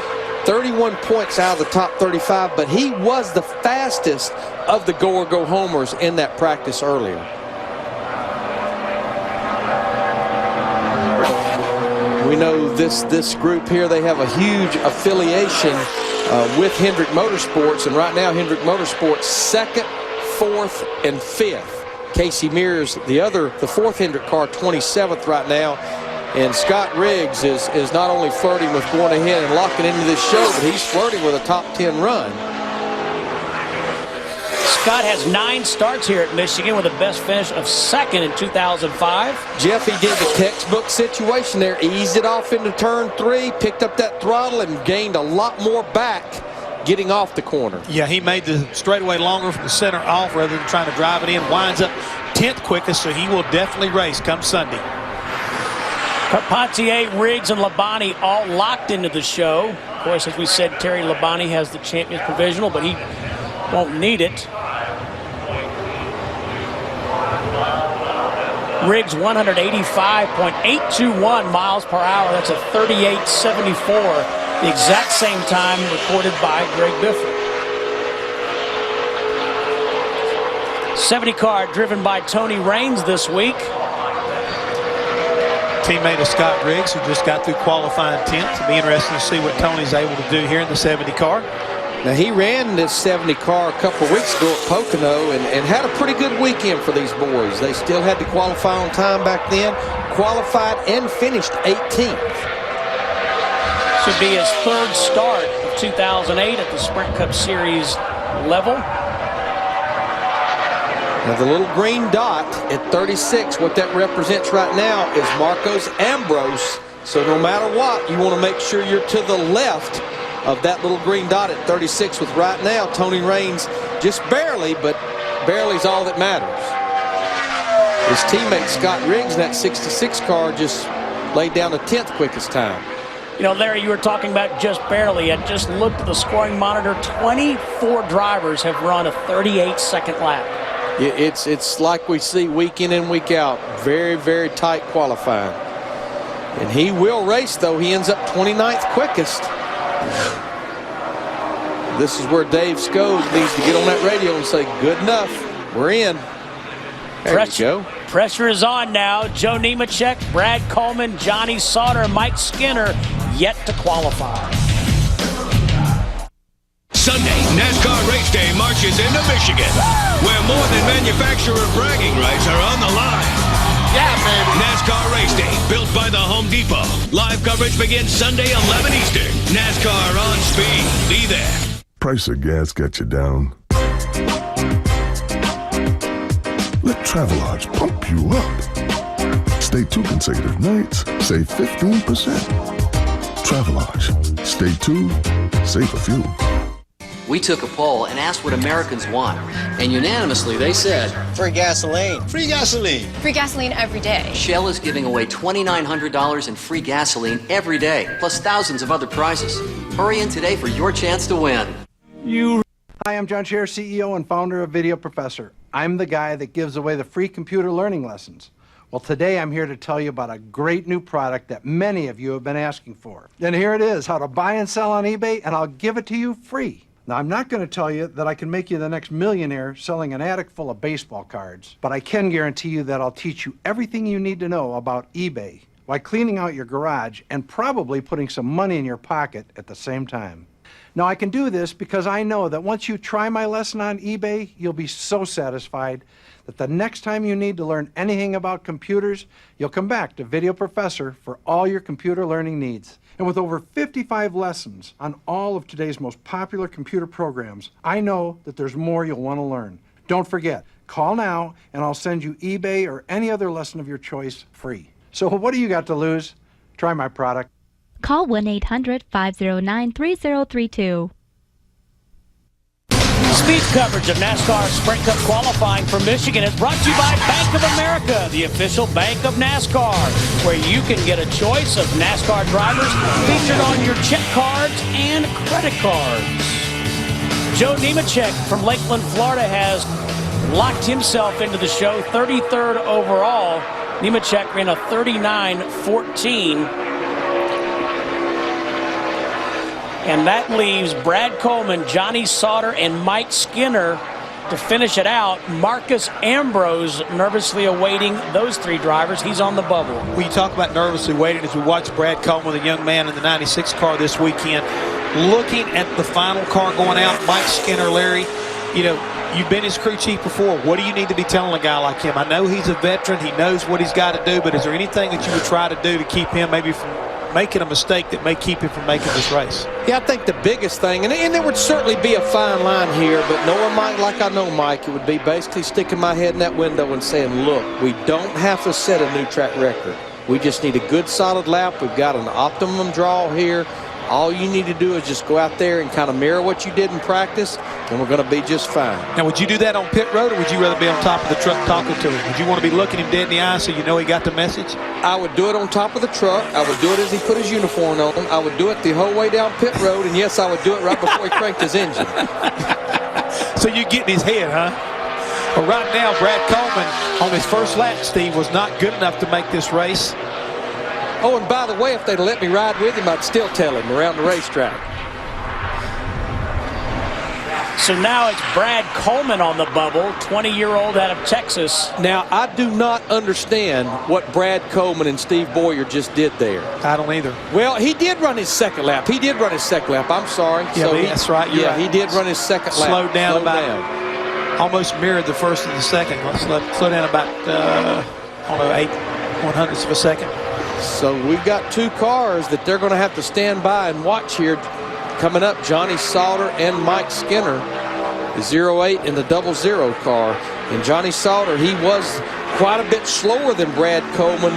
31 points out of the top 35, but he was the fastest of the go-or-go-homers in that practice earlier. We know this group here, they have a huge affiliation with Hendrick Motorsports, and right now Hendrick Motorsports 2nd, 4th, and 5th. Casey Mears, the 4th Hendrick car, 27th right now. And Scott Riggs is not only flirting with going ahead and locking into this show, but he's flirting with a top 10 run. Scott has 9 starts here at Michigan with a best finish of 2nd in 2005. Jeff, he did the textbook situation there. Eased it off into turn 3, picked up that throttle, and gained a lot more back getting off the corner. Yeah, he made the straightaway longer from the center off rather than trying to drive it in. Winds up 10th quickest, so he will definitely race come Sunday. Carpentier, Riggs, and Labonte all locked into the show. Of course, as we said, Terry Labonte has the champion's provisional, but he won't need it. Riggs 185.821 miles per hour. That's a 38.74, the exact same time recorded by Greg Biffle. 70 car driven by Tony Raines this week. Teammate of Scott Riggs, who just got through qualifying 10th. It'll be interesting to see what Tony's able to do here in the 70 car. Now, he ran this 70 car a couple of weeks ago at Pocono and had a pretty good weekend for these boys. They still had to qualify on time back then, qualified and finished 18th. Should be his 3rd start of 2008 at the Sprint Cup Series level. Now, the little green dot at 36, what that represents right now is Marcos Ambrose. So no matter what, you want to make sure you're to the left of that little green dot at 36 with right now Tony Raines just barely, but barely's all that matters. His teammate Scott Riggs in that 66 car just laid down the 10th quickest time. You know, Larry, you were talking about just barely. I just looked at the scoring monitor. 24 drivers have run a 38-second lap. It's like we see week in and week out. Very, very tight qualifying. And he will race, though. He ends up 29th quickest. This is where Dave Scholes needs to get on that radio and say, good enough, we're in. There you go. Pressure is on now. Joe Nemechek, Brad Coleman, Johnny Sauter, Mike Skinner yet to qualify. Sunday, NASCAR Race Day marches into Michigan, where more than manufacturer bragging rights are on the line. Yeah, baby. NASCAR Race Day, built by the Home Depot. Live coverage begins Sunday, 11 Eastern. NASCAR on speed. Be there. Price of gas got you down? Let Travelodge pump you up. Stay 2 consecutive nights, save 15%. Travelodge. Stay 2, save a few. We took a poll and asked what Americans want, and unanimously they said, free gasoline. Free gasoline. Free gasoline every day. Shell is giving away $2,900 in free gasoline every day, plus thousands of other prizes. Hurry in today for your chance to win. Hi, I'm John Scher, CEO and founder of Video Professor. I'm the guy that gives away the free computer learning lessons. Well, today I'm here to tell you about a great new product that many of you have been asking for. And here it is, how to buy and sell on eBay, and I'll give it to you free. Now, I'm not going to tell you that I can make you the next millionaire selling an attic full of baseball cards, but I can guarantee you that I'll teach you everything you need to know about eBay while cleaning out your garage and probably putting some money in your pocket at the same time. Now, I can do this because I know that once you try my lesson on eBay, you'll be so satisfied that the next time you need to learn anything about computers, you'll come back to Video Professor for all your computer learning needs. And with over 55 lessons on all of today's most popular computer programs, I know that there's more you'll want to learn. Don't forget, call now and I'll send you eBay or any other lesson of your choice free. So what do you got to lose? Try my product. Call 1-800-509-3032. Speed coverage of NASCAR Sprint Cup qualifying for Michigan is brought to you by Bank of America, the official bank of NASCAR, where you can get a choice of NASCAR drivers featured on your check cards and credit cards. Joe Nemechek from Lakeland, Florida has locked himself into the show, 33rd overall. Nemechek ran a 39.14. And that leaves Brad Coleman, Johnny Sauter, and Mike Skinner to finish it out. Marcus Ambrose nervously awaiting those 3 drivers. He's on the bubble. We talk about nervously waiting as we watch Brad Coleman, the young man in the 96 car this weekend, looking at the final car going out. Mike Skinner, Larry, you know, you've been his crew chief before. What do you need to be telling a guy like him? I know he's a veteran. He knows what he's got to do, but is there anything that you would try to do to keep him maybe from making a mistake that may keep him from making this race? Yeah, I think the biggest thing, and there would certainly be a fine line here, but knowing Mike like I know Mike, it would be basically sticking my head in that window and saying, look, we don't have to set a new track record. We just need a good solid lap. We've got an optimum draw here. All you need to do is just go out there and kind of mirror what you did in practice, and we're going to be just fine. Now, would you do that on pit road, or would you rather be on top of the truck talking to him? Would you want to be looking him dead in the eye so you know he got the message? I would do it on top of the truck. I would do it as he put his uniform on. I would do it the whole way down pit road, and yes, I would do it right before he cranked his engine. So you get in his head, huh? Well, right now, Brad Coleman on his first lap, Steve, was not good enough to make this race. Oh, and by the way, if they'd let me ride with him, I'd still tell him around the racetrack. So now it's Brad Coleman on the bubble, 20-year-old out of Texas. Now, I do not understand what Brad Coleman and Steve Boyer just did there. I don't either. Well, he did run his second lap. I'm sorry. Yeah, so that's right. Yeah, he did run his second lap. Slowed down about, almost mirrored the first and the second. Slow down about, I don't know, 8/100ths of a second. So we've got two cars that they're going to have to stand by and watch here coming up. Johnny Sauter and Mike Skinner, the 08 and the 00 car. And Johnny Sauter, he was quite a bit slower than Brad Coleman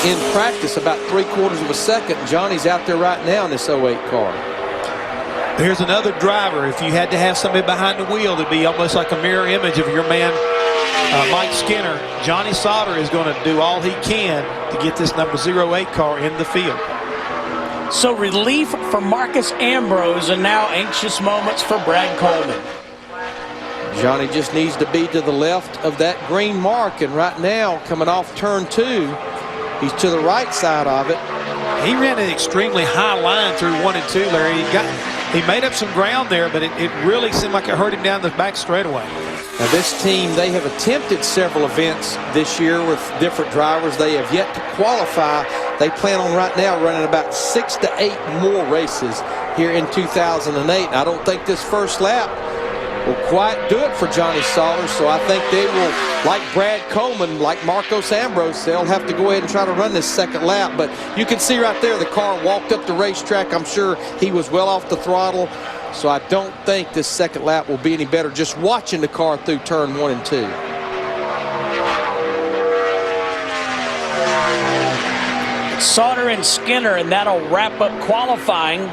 in practice, about 3/4 of a second. Johnny's out there right now in this 08 car. Here's another driver. If you had to have somebody behind the wheel, it'd be almost like a mirror image of your man, Mike Skinner. Johnny Sauter is going to do all he can to get this number 08 car in the field. So relief for Marcus Ambrose, and now anxious moments for Brad Coleman. Johnny just needs to be to the left of that green mark, and right now, coming off turn 2, he's to the right side of it. He ran an extremely high line through 1 and 2, Larry. He made up some ground there, but it really seemed like it hurt him down the back straightaway. Now this team, they have attempted several events this year with different drivers. They have yet to qualify. They plan on right now running about 6 to 8 more races here in 2008. I don't think this first lap will quite do it for Johnny Sauter, so I think they will, like Brad Coleman, like Marcos Ambrose, they'll have to go ahead and try to run this second lap. But you can see right there, the car walked up the racetrack. I'm sure he was well off the throttle. So I don't think this second lap will be any better just watching the car through turn 1 and 2. Sauter and Skinner, and that'll wrap up qualifying.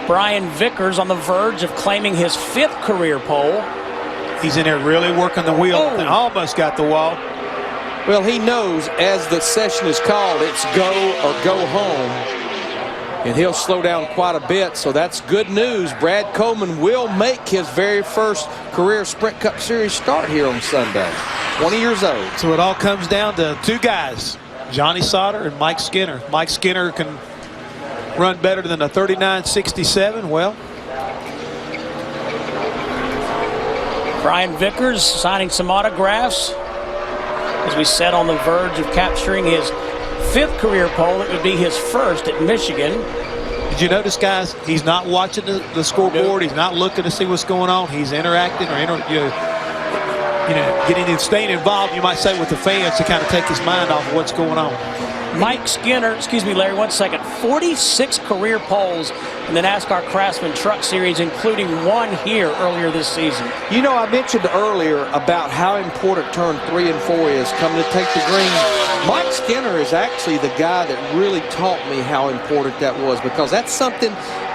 Brian Vickers on the verge of claiming his 5th career pole. He's in there really working the wheel and almost got the wall. Well, he knows as the session is called, it's go or go home. And he'll slow down quite a bit, so that's good news. Brad Coleman will make his very first career Sprint Cup Series start here on Sunday. 20 years old. So it all comes down to two guys, Johnny Sauter and Mike Skinner. Mike Skinner can run better than a 39.67. Well, Brian Vickers signing some autographs. As we said, on the verge of capturing his 5th career pole. It would be his first at Michigan. Did you notice, guys, he's not watching the scoreboard. He's not looking to see what's going on. He's interacting or getting and staying involved, you might say, with the fans to kind of take his mind off of what's going on. Mike Skinner, excuse me, Larry, 1 second. 46 career poles in the NASCAR Craftsman Truck Series, including 1 here earlier this season. You know, I mentioned earlier about how important turn 3 and 4 is coming to take the green. Mike Skinner is actually the guy that really taught me how important that was, because that's something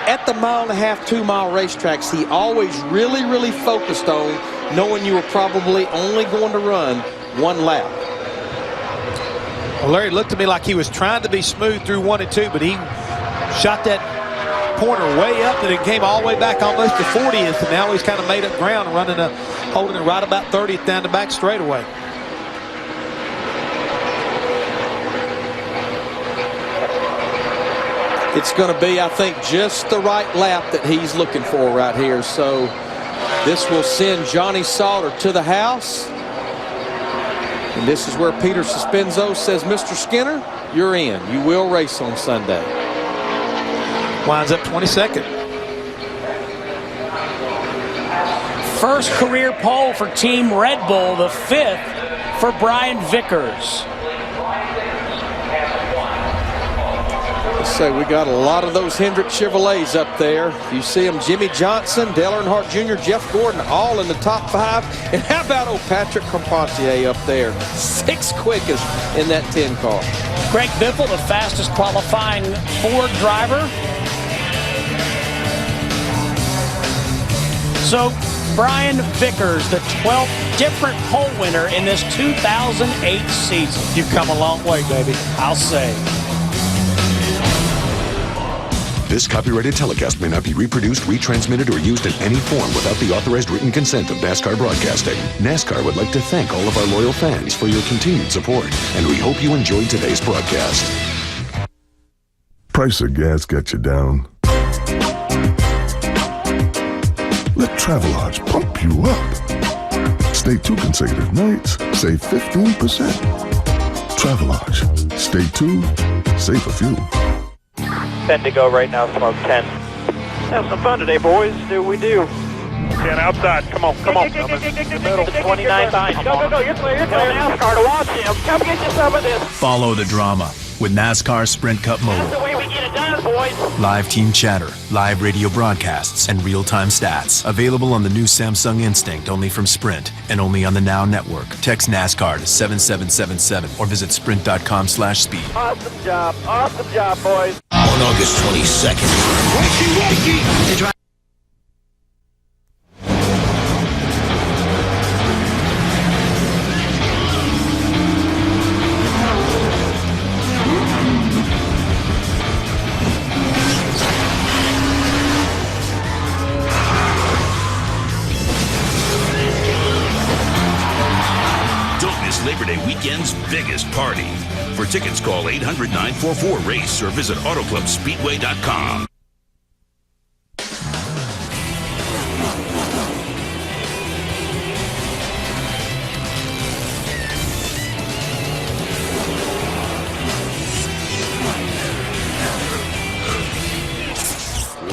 at the 1.5-mile, 2-mile racetracks he always really focused on, knowing you were probably only going to run 1 lap. Well, Larry looked to me like he was trying to be smooth through 1 and 2, but he shot that pointer way up and it came all the way back almost to 40th, and now he's kind of made up ground, holding it right about 30th down the back straightaway. It's going to be, I think, just the right lap that he's looking for right here. So this will send Johnny Sauter to the house. And this is where Peter Suspenzo says, Mr. Skinner, you're in. You will race on Sunday. Winds up 22nd. First career pole for Team Red Bull, the 5th for Brian Vickers. Let's say we got a lot of those Hendrick Chevrolets up there. You see them, Jimmy Johnson, Dale Earnhardt Jr., Jeff Gordon, all in the top 5. And how about old Patrick Carpentier up there? 6th quickest in that 10 car. Greg Biffle, the fastest qualifying Ford driver. So Brian Vickers, the 12th different pole winner in this 2008 season. You've come a long way, baby. I'll say. This copyrighted telecast may not be reproduced, retransmitted, or used in any form without the authorized written consent of NASCAR Broadcasting. NASCAR would like to thank all of our loyal fans for your continued support, and we hope you enjoyed today's broadcast. Price of gas got you down? Let Travelodge pump you up. Stay 2 consecutive nights, save 15%. Travelodge. Stay 2, save a few. 10 to go right now, smoke 10. Have some fun today, boys. Do what we do. 10 outside. Come on, come on. The middle. 29 behind. Go. You're clear. NASCAR to watch him. Come get you some of this. Follow the drama with NASCAR Sprint Cup Mobile. That's the way we get it done, boys. Live team chatter, live radio broadcasts, and real-time stats. Available on the new Samsung Instinct, only from Sprint, and only on the Now Network. Text NASCAR to 7777 or visit sprint.com/speed. Awesome job, boys. On August 22nd. Wakey! Labor Day weekend's biggest party. For tickets, call 800-944-RACE or visit autoclubspeedway.com.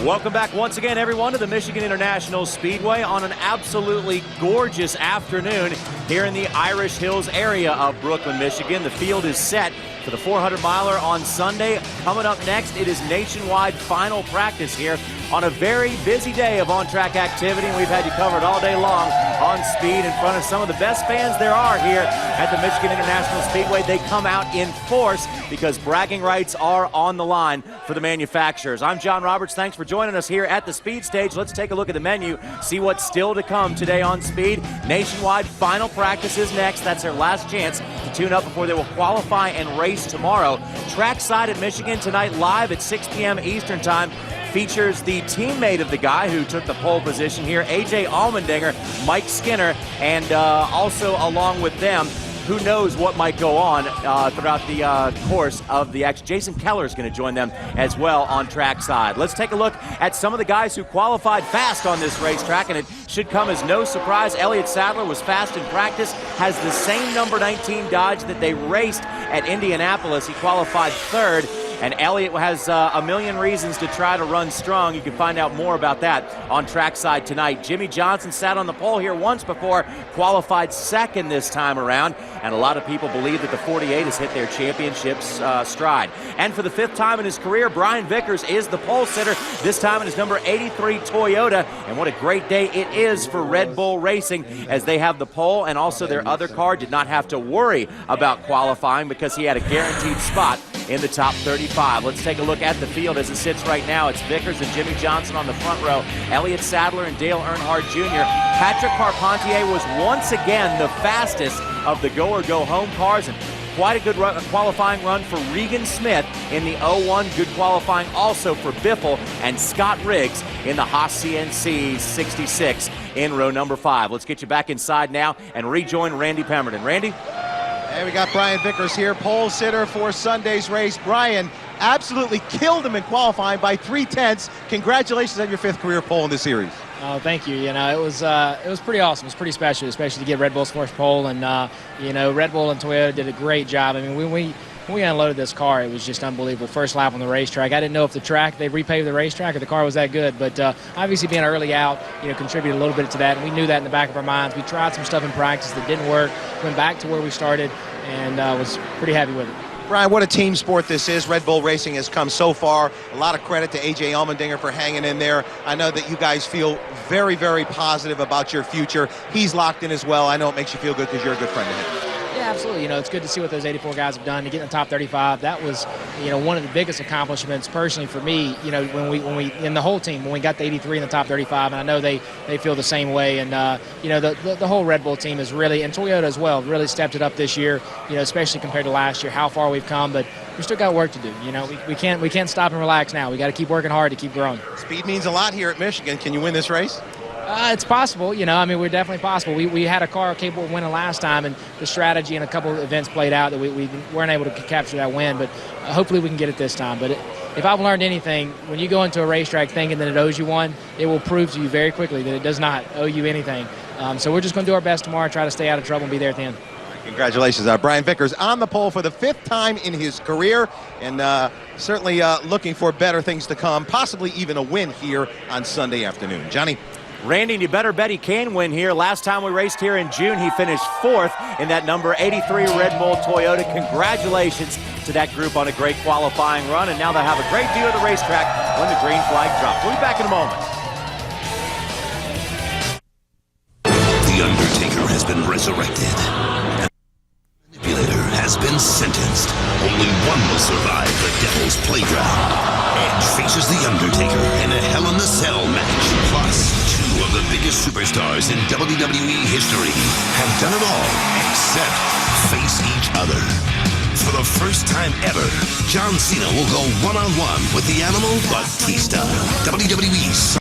Welcome back once again, everyone, to the Michigan International Speedway on an absolutely gorgeous afternoon here in the Irish Hills area of Brooklyn, Michigan. The field is set for the 400-miler on Sunday. Coming up next, it is nationwide final practice here on a very busy day of on-track activity, and we've had you covered all day long on speed in front of some of the best fans there are here at the Michigan International Speedway. They come out in force because bragging rights are on the line for the manufacturers. I'm John Roberts. Thanks for joining us here at the speed stage. Let's take a look at the menu, see what's still to come today on speed. Nationwide final practice is next. That's their last chance to tune up before they will qualify and race tomorrow. Trackside at Michigan tonight, live at 6 p.m. Eastern Time, features the teammate of the guy who took the pole position here, A.J. Allmendinger, Mike Skinner, and also along with them, who knows what might go on throughout the course of the action. Jason Keller is going to join them as well on trackside. Let's take a look at some of the guys who qualified fast on this racetrack, and it should come as no surprise. Elliott Sadler was fast in practice, has the same number 19 Dodge that they raced at Indianapolis. He qualified 3rd. And Elliott has a million reasons to try to run strong. You can find out more about that on trackside tonight. Jimmy Johnson sat on the pole here once before, qualified 2nd this time around. And a lot of people believe that the 48 has hit their championship's stride. And for the 5th time in his career, Brian Vickers is the pole sitter, this time in his number 83 Toyota. And what a great day it is for Red Bull Racing as they have the pole, and also their other car did not have to worry about qualifying because he had a guaranteed spot in the top 35. Let's take a look at the field as it sits right now. It's Vickers and Jimmy Johnson on the front row, Elliott Sadler and Dale Earnhardt Jr. Patrick Carpentier was once again the fastest of the go-or-go-home cars, and quite a good qualifying run for Regan Smith in the 01. Good qualifying also for Biffle and Scott Riggs in the Haas CNC 66 in row number 5. Let's get you back inside now and rejoin Randy Pemberton. Randy? And we got Brian Vickers here, pole sitter for Sunday's race. Brian absolutely killed him in qualifying by 3/10. Congratulations on your 5th career pole in the series. Oh, thank you. You know, it was pretty awesome. It was pretty special, especially to get Red Bull's first pole. And you know, Red Bull and Toyota did a great job. I mean, when when we unloaded this car, it was just unbelievable. First lap on the racetrack. I didn't know if the track, they repaved the racetrack or the car was that good. But obviously being early out, contributed a little bit to that. And we knew that in the back of our minds. We tried some stuff in practice that didn't work. Went back to where we started and was pretty happy with it. Brian, what a team sport this is. Red Bull Racing has come so far. A lot of credit to A.J. Allmendinger for hanging in there. I know that you guys feel very, very positive about your future. He's locked in as well. I know it makes you feel good because you're a good friend of him. Yeah, absolutely. It's good to see what those 84 guys have done to get in the top 35. That was, one of the biggest accomplishments personally for me, when we in the whole team, when we got the 83 in the top 35, and I know they feel the same way. And, the whole Red Bull team is really, and Toyota as well, really stepped it up this year, especially compared to last year, how far we've come. But we still got work to do. We can't stop and relax now. We got to keep working hard to keep growing. Speed means a lot here at Michigan. Can you win this race? It's possible, we're definitely possible. We had a car capable of winning last time, and the strategy and a couple of events played out that we weren't able to capture that win, but hopefully we can get it this time. But if I've learned anything, when you go into a racetrack thinking that it owes you one, it will prove to you very quickly that it does not owe you anything. So we're just going to do our best tomorrow, try to stay out of trouble and be there at the end. Congratulations. Brian Vickers on the pole for the 5th time in his career, and certainly looking for better things to come, possibly even a win here on Sunday afternoon. Johnny? Randy, you better bet he can win here. Last time we raced here in June, he finished 4th in that number 83 Red Bull Toyota. Congratulations to that group on a great qualifying run, and now they have a great view of the racetrack when the green flag drops. We'll be back in a moment. The Undertaker has been resurrected. And the manipulator has been sentenced. Only one will survive the Devil's Playground. Edge faces the Undertaker in a Hell in a Cell match. Plus, two of the biggest superstars in WWE history have done it all except face each other. For the first time ever, John Cena will go one-on-one with the Animal Batista. WWE